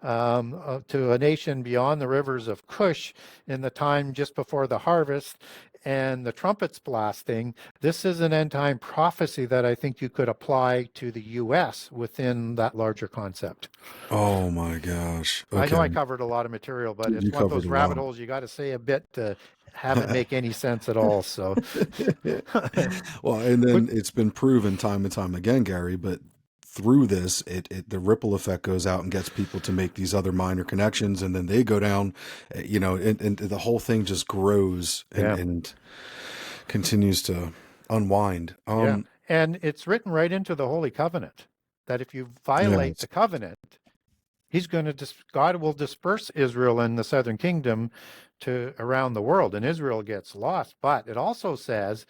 to a nation beyond the rivers of Cush in the time just before the harvest and the trumpets blasting. This is an end time prophecy that I think you could apply to the U.S. within that larger concept. Oh my gosh. I know I Okay. covered a lot of material, but it's You one of covered those a rabbit lot. holes you got to say a bit to have it make any sense at all. So, Well, and but then it's been proven time and time again, Gary, but through this, the ripple effect goes out and gets people to make these other minor connections, and then they go down, and the whole thing just grows yeah, and continues to unwind. yeah. And it's written right into the Holy Covenant that if you Yeah, violate the covenant, God will disperse Israel and the southern kingdom to around the world, and Israel gets lost. But it also says,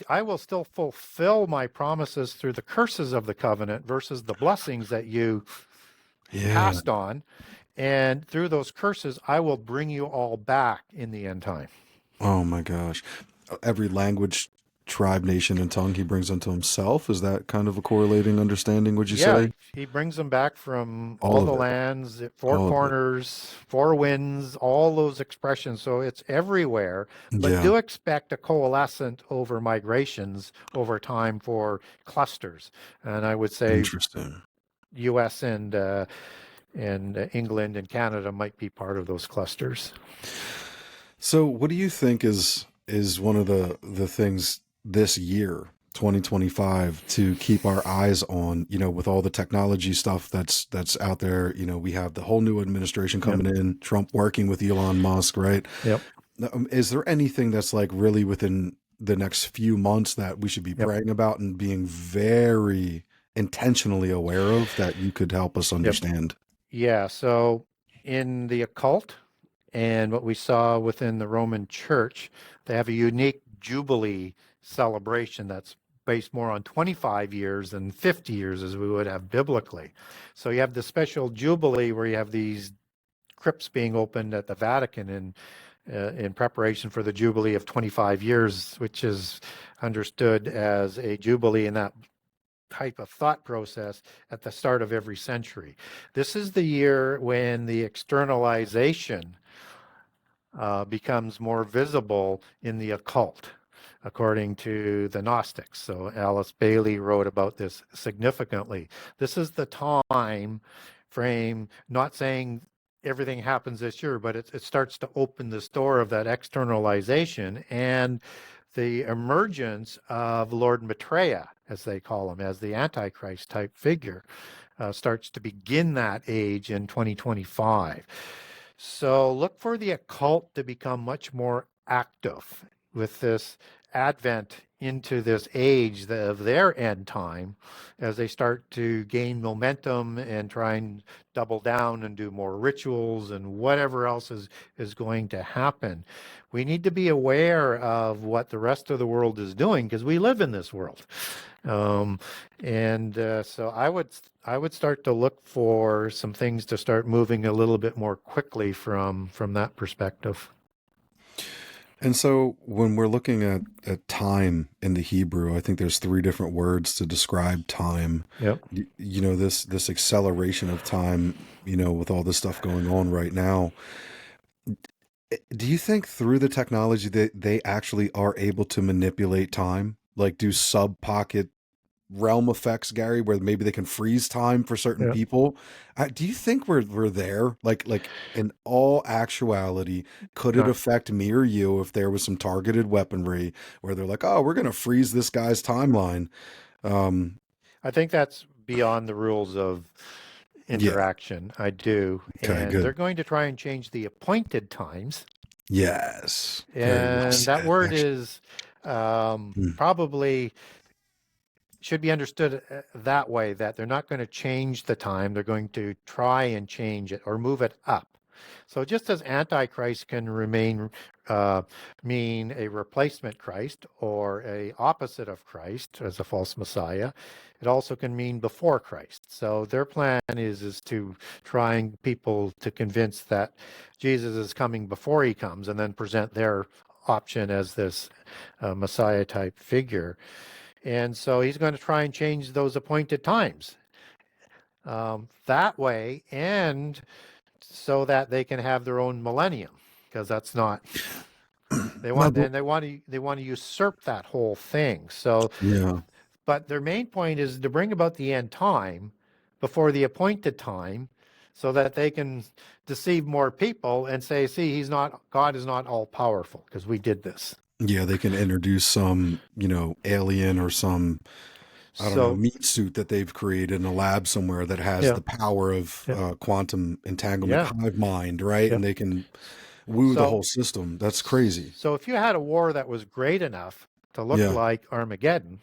I will still fulfill my promises through the curses of the covenant versus the blessings that you yeah. passed on. And through those curses, I will bring you all back in the end time. Oh my gosh. Every language, tribe, nation, and tongue he brings unto himself. Is that kind of a correlating understanding, would you Yeah, say? he brings them back from all All the of it. lands, four All of it. corners, four winds, all those expressions. So it's everywhere. But Yeah. do expect a coalescent over migrations over time for clusters. And I would say Interesting. U.S. and England and Canada might be part of those clusters. So, what do you think is one of the things this year, 2025, to keep our eyes on, with all the technology stuff that's out there, we have the whole new administration Yep. coming in, Trump working with Elon Musk, right? Yep. Is there anything that's like really within the next few months that we should be Yep. praying about and being very intentionally aware of that you could help us Yep. understand? Yeah. So in the occult and what we saw within the Roman Church, they have a unique Jubilee celebration that's based more on 25 years than 50 years as we would have biblically. So you have the special jubilee where you have these crypts being opened at the Vatican in preparation for the jubilee of 25 years, which is understood as a jubilee in that type of thought process at the start of every century. This is the year when the externalization becomes more visible in the occult, according to the Gnostics. So Alice Bailey wrote about this significantly. This is the time frame, not saying everything happens this year, but it starts to open this door of that externalization and the emergence of Lord Maitreya, as they call him, as the Antichrist type figure, starts to begin that age in 2025. So look for the occult to become much more active with this advent into this age of their end time as they start to gain momentum and try and double down and do more rituals and whatever else is going to happen. We need to be aware of what the rest of the world is doing because we live in this world. Um, so I would start to look for some things to start moving a little bit more quickly from that perspective. And so when we're looking at time in the Hebrew, I think there's three different words to describe time. Yep. You know, this acceleration of time, you know, with all this stuff going on right now. Do you think through the technology that they actually are able to manipulate time? Like do sub pocket realm effects, Gary, where maybe they can freeze time for certain Yeah. people? Do you think we're there? Like in all actuality, could it Not. affect me or you if there was some targeted weaponry where they're like, oh, we're gonna freeze this guy's timeline? Um, I think that's beyond the rules of yeah. interaction. I do, Okay. and they're Good. going to try and change the appointed times. Yes. Very well And that said. word Actually. is Mm. probably should be understood that way, that they're not going to change the time, they're going to try and change it or move it up. So just as Antichrist can remain mean a replacement Christ or a opposite of Christ as a false Messiah, it also can mean before Christ. So their plan is to trying people to convince that Jesus is coming before he comes and then present their option as this Messiah type figure. And so he's going to try and change those appointed times that way, and so that they can have their own millennium, because that's not they Now, want and they want to usurp that whole thing. So, yeah. but their main point is to bring about the end time before the appointed time, so that they can deceive more people and say, "See, God is not all powerful because we did this." Yeah, they can introduce some, you know, alien or some, I don't know, So, meat suit that they've created in a lab somewhere that has yeah, the power of yeah, quantum entanglement yeah, hive mind, right? yeah. And they can woo the So whole system. That's crazy. So if you had a war that was great enough to look Yeah. like Armageddon,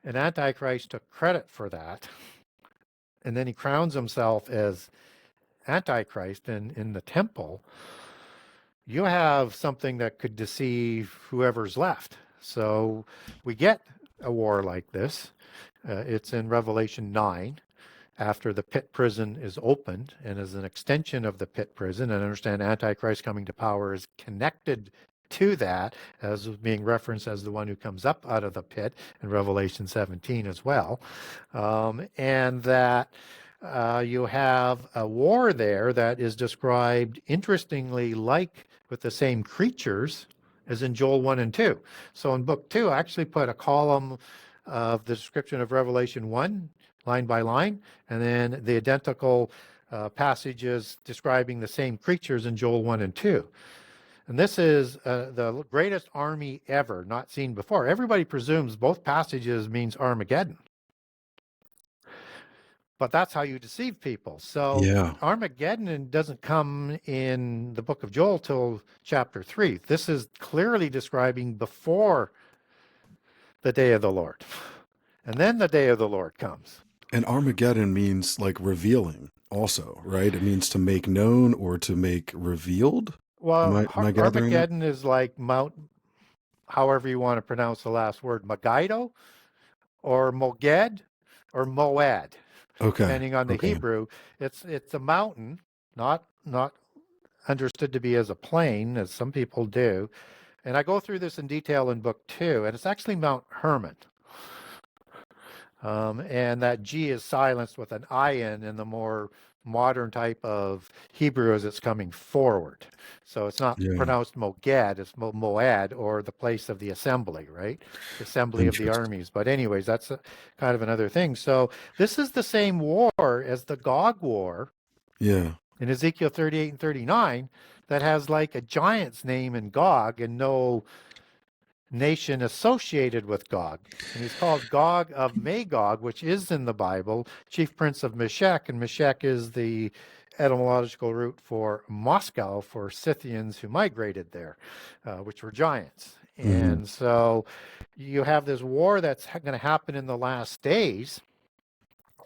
and Antichrist took credit for that, and then he crowns himself as Antichrist in the temple, you have something that could deceive whoever's left. So we get a war like this. It's in Revelation 9 after the pit prison is opened and as an extension of the pit prison. And understand Antichrist coming to power is connected to that as being referenced as the one who comes up out of the pit in Revelation 17 as well. And that you have a war there that is described interestingly like with the same creatures as in Joel 1 and 2. So in book 2, I actually put a column of the description of Revelation 1 line by line, and then the identical passages describing the same creatures in Joel 1 and 2. And this is the greatest army ever, not seen before. Everybody presumes both passages means Armageddon, but that's how you deceive people. So Yeah. Armageddon doesn't come in the book of Joel till chapter 3. This is clearly describing before the day of the Lord. And then the day of the Lord comes. And Armageddon means like revealing also, right? It means to make known or to make revealed. Am Well, I gathering that? Armageddon is like Mount however you want to pronounce the last word, Megiddo or Moged or Moad, Okay. depending on the Okay. Hebrew. It's a mountain, not understood to be as a plain, as some people do. And I go through this in detail in book 2, and it's actually Mount Hermon. And that G is silenced with an IN in the more modern type of Hebrew as it's coming forward. So it's not Yeah. pronounced Mogad, it's Moad, or the place of the assembly, right? The assembly of the Interesting. armies. But anyways, that's kind of another thing. So this is the same war as the Gog War Yeah. in Ezekiel 38 and 39 that has like a giant's name in Gog and no nation associated with Gog. And he's called Gog of Magog, which is in the Bible, chief prince of Meshech. And Meshech is the etymological root for Moscow for Scythians who migrated there, which were giants. Hmm. And so you have this war that's going to happen in the last days.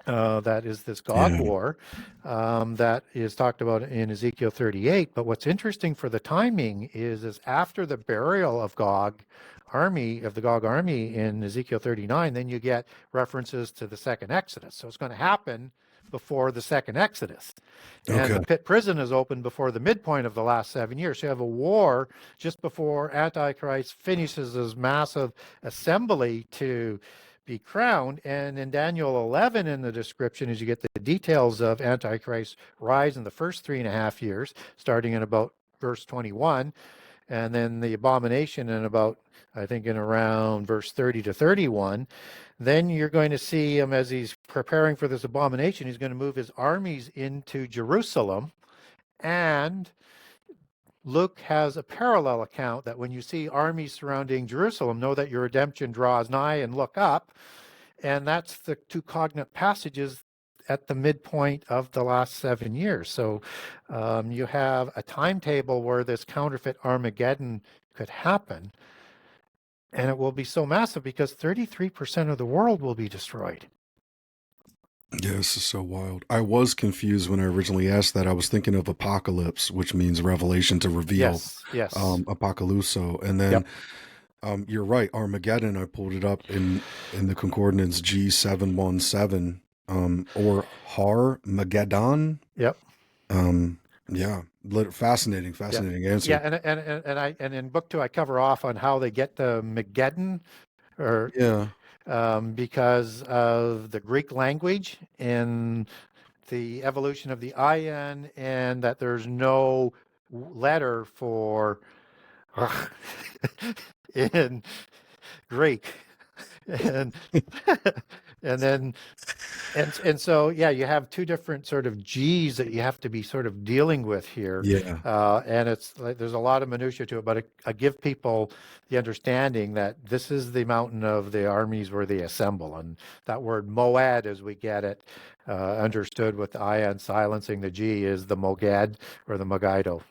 That is this Gog Yeah. war that is talked about in Ezekiel 38. But what's interesting for the timing is after the burial of of the Gog army in Ezekiel 39, then you get references to the second Exodus. So it's going to happen before the second Exodus. And Okay. the pit prison is opened before the midpoint of the last 7 years. So you have a war just before Antichrist finishes his massive assembly to be crowned. And in Daniel 11, in the description, as you get the details of Antichrist's rise in the first 3.5 years, starting in about verse 21, and then the abomination in about, I think, in around verse 30 to 31, then you're going to see him as he's preparing for this abomination. He's going to move his armies into Jerusalem. And Luke has a parallel account that when you see armies surrounding Jerusalem, know that your redemption draws nigh and look up. And that's the two cognate passages at the midpoint of the last 7 years. So you have a timetable where this counterfeit Armageddon could happen. And it will be so massive because 33% of the world will be destroyed. Yeah, this is so wild. I was confused when I originally asked that. I was thinking of apocalypse, which means revelation to reveal, Yes, yes. apocalypso. And then Yep, you're right, Armageddon. I pulled it up in the concordance G717, or Har Mageddon. yep. Um, yeah, fascinating, Yeah. fascinating Yeah, answer. and in book 2 I cover off on how they get the Mageddon, or Yeah. because of the Greek language and the evolution of the IN, and that there's no letter for in Greek, and and then and so yeah, you have two different sort of G's that you have to be sort of dealing with here, Yeah. and it's like there's a lot of minutia to it, but I give people the understanding that this is the mountain of the armies where they assemble, and that word Moad, as we get it, understood with the ion silencing the G, is the Mogad or the Megiddo.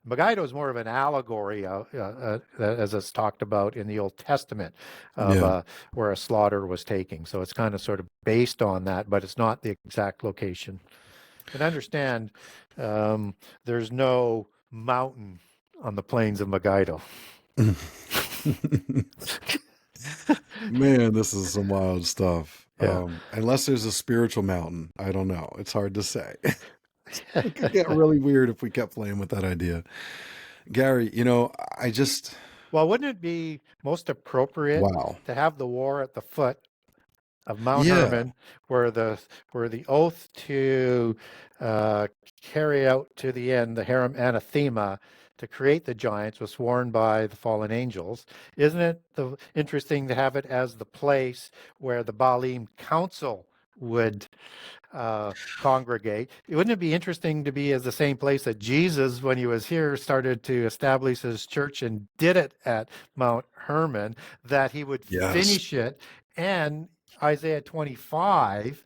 Megiddo is more of an allegory, as it's talked about in the Old Testament, of Yeah. where a slaughter was taking. So it's kind of sort of based on that, but it's not the exact location. And understand, um, there's no mountain on the plains of Megiddo. Man, this is some wild stuff. Yeah. Unless there's a spiritual mountain, I don't know. It's hard to say. It could get really weird if we kept playing with that idea. Gary, I just, Well, wouldn't it be most appropriate wow. to have the war at the foot of Mount Yeah. Hermon, where the oath to uh, carry out to the end the Harem anathema to create the giants was sworn by the fallen angels? Isn't it interesting to have it as the place where the Baalim council would congregate? Wouldn't it be interesting to be as the same place that Jesus, when he was here, started to establish his church and did it at Mount Hermon, that he would Yes. finish it? And Isaiah 25,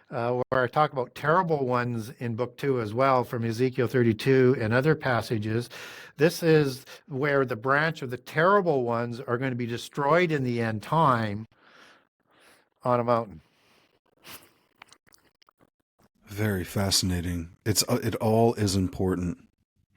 where I talk about terrible ones in book 2 as well, from Ezekiel 32 and other passages. This is where the branch of the terrible ones are going to be destroyed in the end time on a mountain. Very fascinating. It all is important.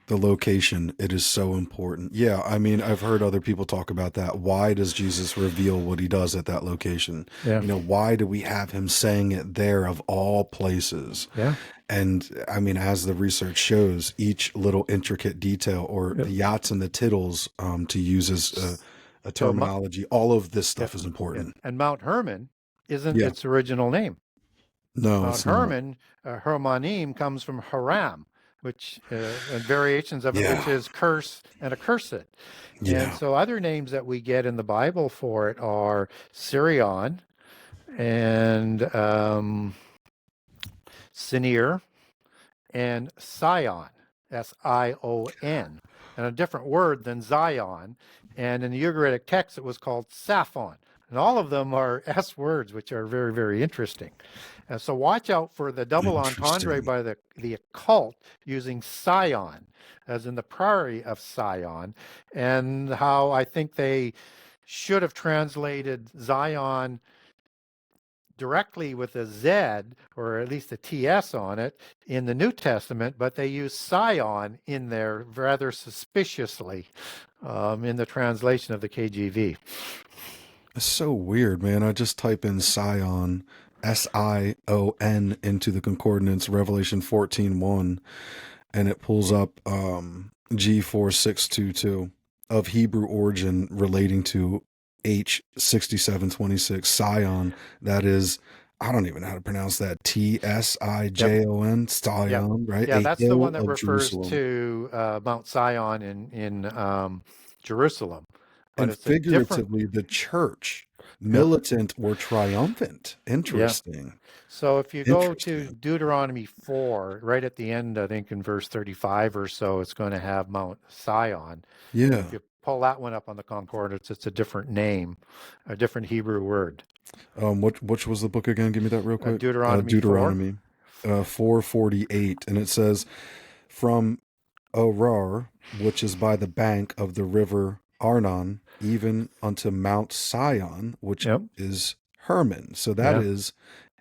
The location, it is so important. Yeah, I mean, I've heard other people talk about that. Why does Jesus reveal what he does at that location? Yeah. Why do we have him saying it there of all places? Yeah. And I mean, as the research shows, each little intricate detail, or Yeah. the yachts and the tittles, to use as a So, terminology, all of this yeah, stuff is yeah. important. And Mount Hermon isn't Yeah. its original name. No, Mount it's not. Hermon, Hermonim, comes from Haram, which and variations of it, which Yeah. is curse and accursed. And Yeah. so other names that we get in the Bible for it are Sirion and Sinir and Sion, Sion, and a different word than Zion. And in the Ugaritic text, it was called Saphon. And all of them are S words, which are very, very interesting. And so watch out for the double entendre Interesting. by the occult using Sion, as in the priory of Sion, and how I think they should have translated Zion directly with a Z or at least a TS on it in the New Testament, but they use Sion in there rather suspiciously in the translation of the KJV. It's so weird, man. I just type in Sion, Sion, into the concordance, Revelation 14:1, and it pulls up G4622 of Hebrew origin relating to H6726 Sion. That is, I don't even know how to pronounce that. Yep. Tion, Yep. Sion, right? Yeah, A that's the hill one that of refers Jerusalem. to Mount Sion in Jerusalem, but And it's a different. figuratively, the church, Yep. militant or triumphant. Yeah. Interesting. So if you go to Interesting. Deuteronomy 4, right at the end, I think in verse 35 or so, it's going to have Mount Sion. And if Yeah. you pull that one up on the concordance, it's a different name, a different Hebrew word. Which was the book again? Give me that real quick. Deuteronomy 4. Deuteronomy, 448, and it says, "From Arar, which is by the bank of the river Arnon, even unto Mount Sion, which Yep. is Hermon." So that Yeah. is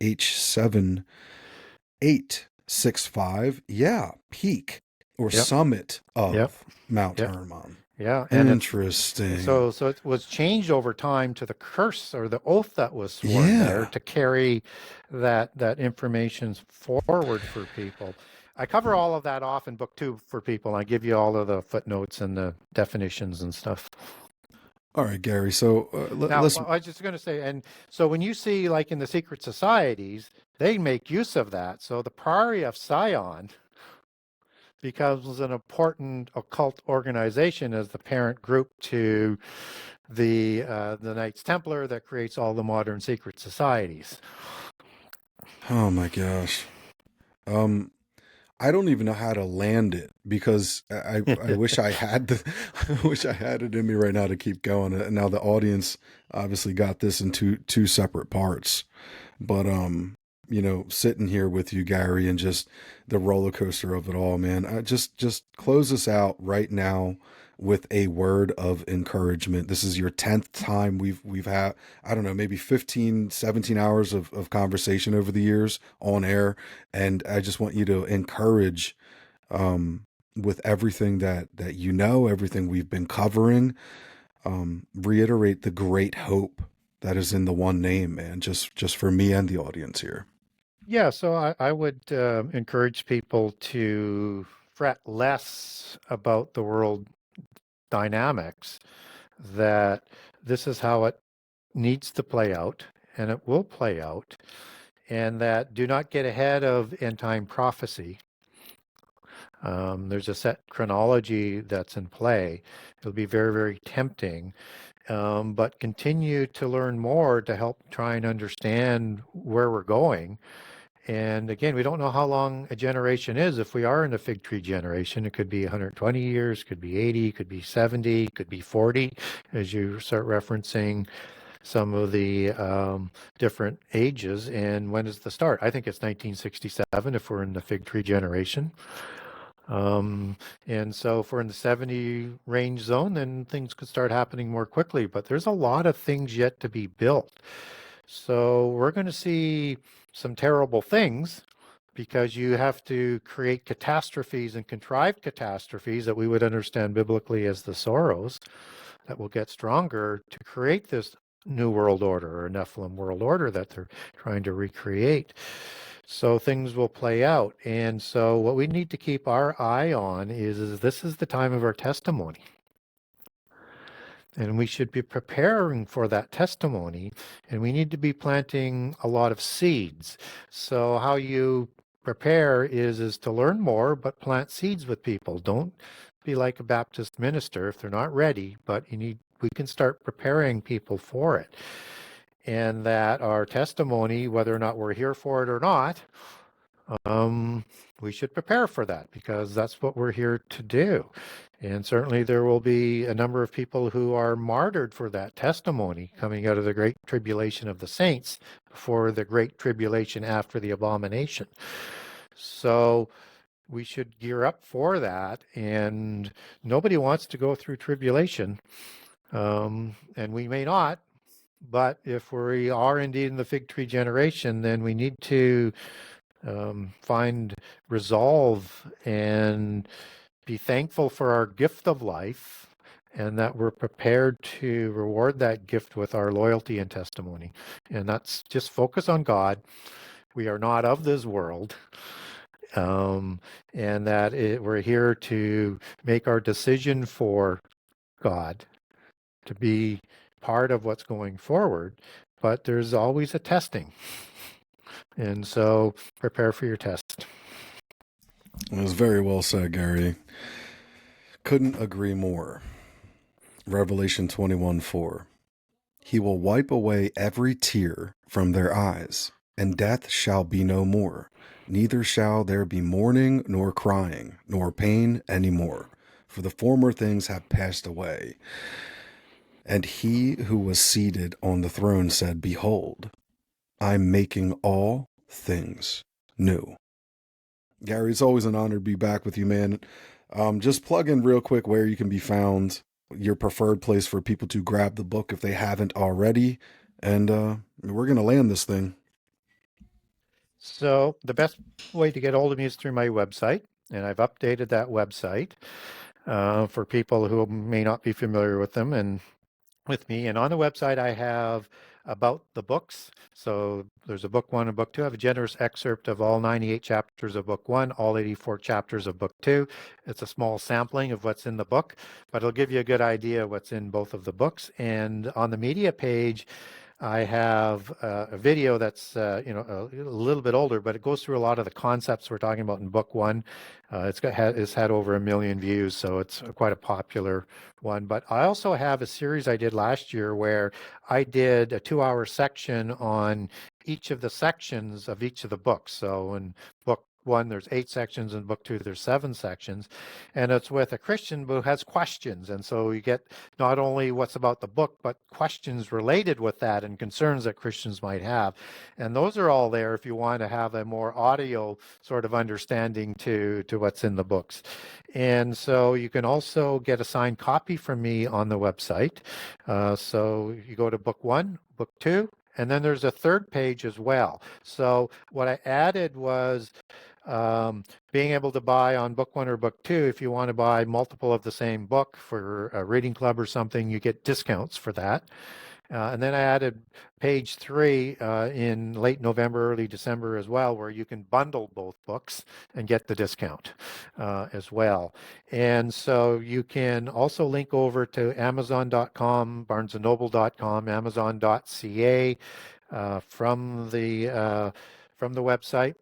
H7865. Yeah, peak or Yep. summit Yep. of Mount Yep. Hermon. Yeah. And it's Interesting. so it was changed over time to the curse or the oath that was sworn there Yeah. to carry that information forward for people. I cover all of that off in book 2 for people. I give you all of the footnotes and the definitions and stuff. All right, Gary. So Now, let's. well, I was just going to say, and so when you see, like in the secret societies, they make use of that. So the Priory of Sion becomes an important occult organization as the parent group to the Knights Templar that creates all the modern secret societies. Oh my gosh. Um, I don't even know how to land it because I wish I had the I wish I had it in me right now to keep going. And now the audience obviously got this in two separate parts. But sitting here with you, Gary, and just the roller coaster of it all, man. Just close us out right now with a word of encouragement. This is your 10th time we've had, I don't know, maybe 15, 17 hours of conversation over the years on air. And I just want you to encourage with everything that everything we've been covering. Reiterate the great hope that is in the one name, man. Just for me and the audience here. Yeah, so I would encourage people to fret less about the world dynamics, that this is how it needs to play out, and it will play out, and that do not get ahead of end time prophecy. There's a set chronology that's in play. It'll be very, very tempting, but continue to learn more to help try and understand where we're going. And again, we don't know how long a generation is. If we are in the fig tree generation, it could be 120 years, could be 80, could be 70, could be 40, as you start referencing some of the different ages. And when is the start? I think it's 1967 if we're in the fig tree generation. And so if we're in the 70 range zone, then things could start happening more quickly. But there's a lot of things yet to be built. So we're going to see some terrible things, because you have to create catastrophes and contrive catastrophes that we would understand biblically as the sorrows that will get stronger to create this new world order or Nephilim world order that they're trying to recreate. So things will play out. And so what we need to keep our eye on is this is the time of our testimony. And we should be preparing for that testimony, and we need to be planting a lot of seeds. So how you prepare is to learn more, but plant seeds with people. Don't be like a Baptist minister if they're not ready, but we can start preparing people for it. And that our testimony, whether or not we're here for it or not, we should prepare for that because that's what we're here to do. And certainly there will be a number of people who are martyred for that testimony coming out of the great tribulation of the saints before the great tribulation after the abomination. So we should gear up for that. And nobody wants to go through tribulation. And we may not. But if we are indeed in the fig tree generation, then we need to find resolve and be thankful for our gift of life and that we're prepared to reward that gift with our loyalty and testimony. And that's just focus on God. We are not of this world. And that we're here to make our decision for God, to be part of what's going forward. But there's always a testing. And so prepare for your test. It was very well said, Gary. Couldn't agree more. Revelation 21:4. He will wipe away every tear from their eyes, and death shall be no more. Neither shall there be mourning, nor crying, nor pain any more, for the former things have passed away. And he who was seated on the throne said, Behold, I'm making all things new. Gary, it's always an honor to be back with you, man. Just plug in real quick where you can be found, your preferred place for people to grab the book if they haven't already, and we're going to land this thing. So the best way to get hold of me is through my website, and I've updated that website for people who may not be familiar with them and with me. And on the website, I have about the books. So there's a book 1 and book 2. I have a generous excerpt of all 98 chapters of book 1, all 84 chapters of book 2. It's a small sampling of what's in the book, but it'll give you a good idea of what's in both of the books. And on the media page, I have a video that's a little bit older, but it goes through a lot of the concepts we're talking about in book 1. It's had over 1 million views, so it's quite a popular one. But I also have a series I did last year where I did a 2-hour section on each of the sections of each of the books. So in book 1, there's 8 sections. In book 2, there's 7 sections. And it's with a Christian who has questions. And so you get not only what's about the book, but questions related with that and concerns that Christians might have. And those are all there if you want to have a more audio sort of understanding to what's in the books. And so you can also get a signed copy from me on the website. So you go to book 1, book 2, and then there's a third page as well. So what I added was being able to buy on book 1 or book 2, if you want to buy multiple of the same book for a reading club or something, you get discounts for that. And then I added page 3 in late November, early December as well, where you can bundle both books and get the discount as well. And so you can also link over to Amazon.com, BarnesandNoble.com, Amazon.ca from the website.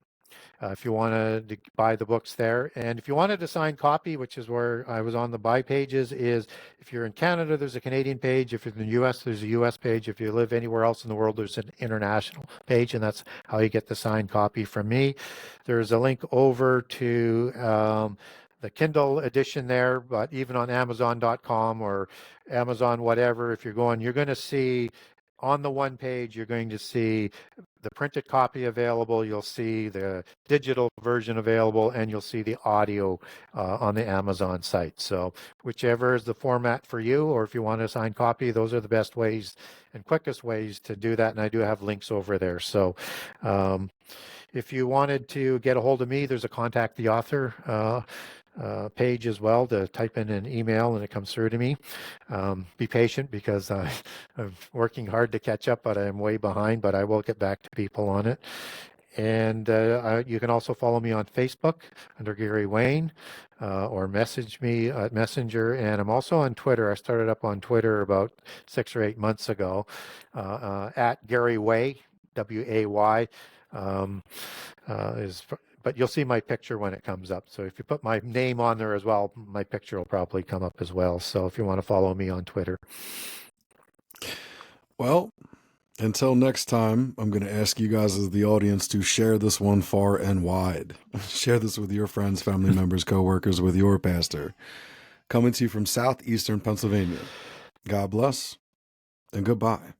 If you wanted to buy the books there. And if you wanted a signed copy, which is where I was on the buy pages, is if you're in Canada, there's a Canadian page. If you're in the US, there's a US page. If you live anywhere else in the world, there's an international page, and that's how you get the signed copy from me. There's a link over to the Kindle edition there, but even on Amazon.com or Amazon whatever, if you're going to see on the one page, you're going to see the printed copy available, you'll see the digital version available, and you'll see the audio on the Amazon site. So whichever is the format for you, or if you want a signed copy, those are the best ways and quickest ways to do that. And I do have links over there. So if you wanted to get a hold of me, there's a contact the author page as well to type in an email and it comes through to me. Be patient because I'm working hard to catch up, but I'm way behind, but I will get back to people on it. And you can also follow me on Facebook under Gary Wayne or message me at Messenger. And I'm also on Twitter. I started up on Twitter about 6 or 8 months ago at Gary Way, W-A-Y. Um, is but you'll see my picture when it comes up. So if you put my name on there as well, my picture will probably come up as well. So if you want to follow me on Twitter. Well, until next time, I'm going to ask you guys as the audience to share this one far and wide. Share this with your friends, family members, coworkers, with your pastor. Coming to you from southeastern Pennsylvania. God bless and goodbye.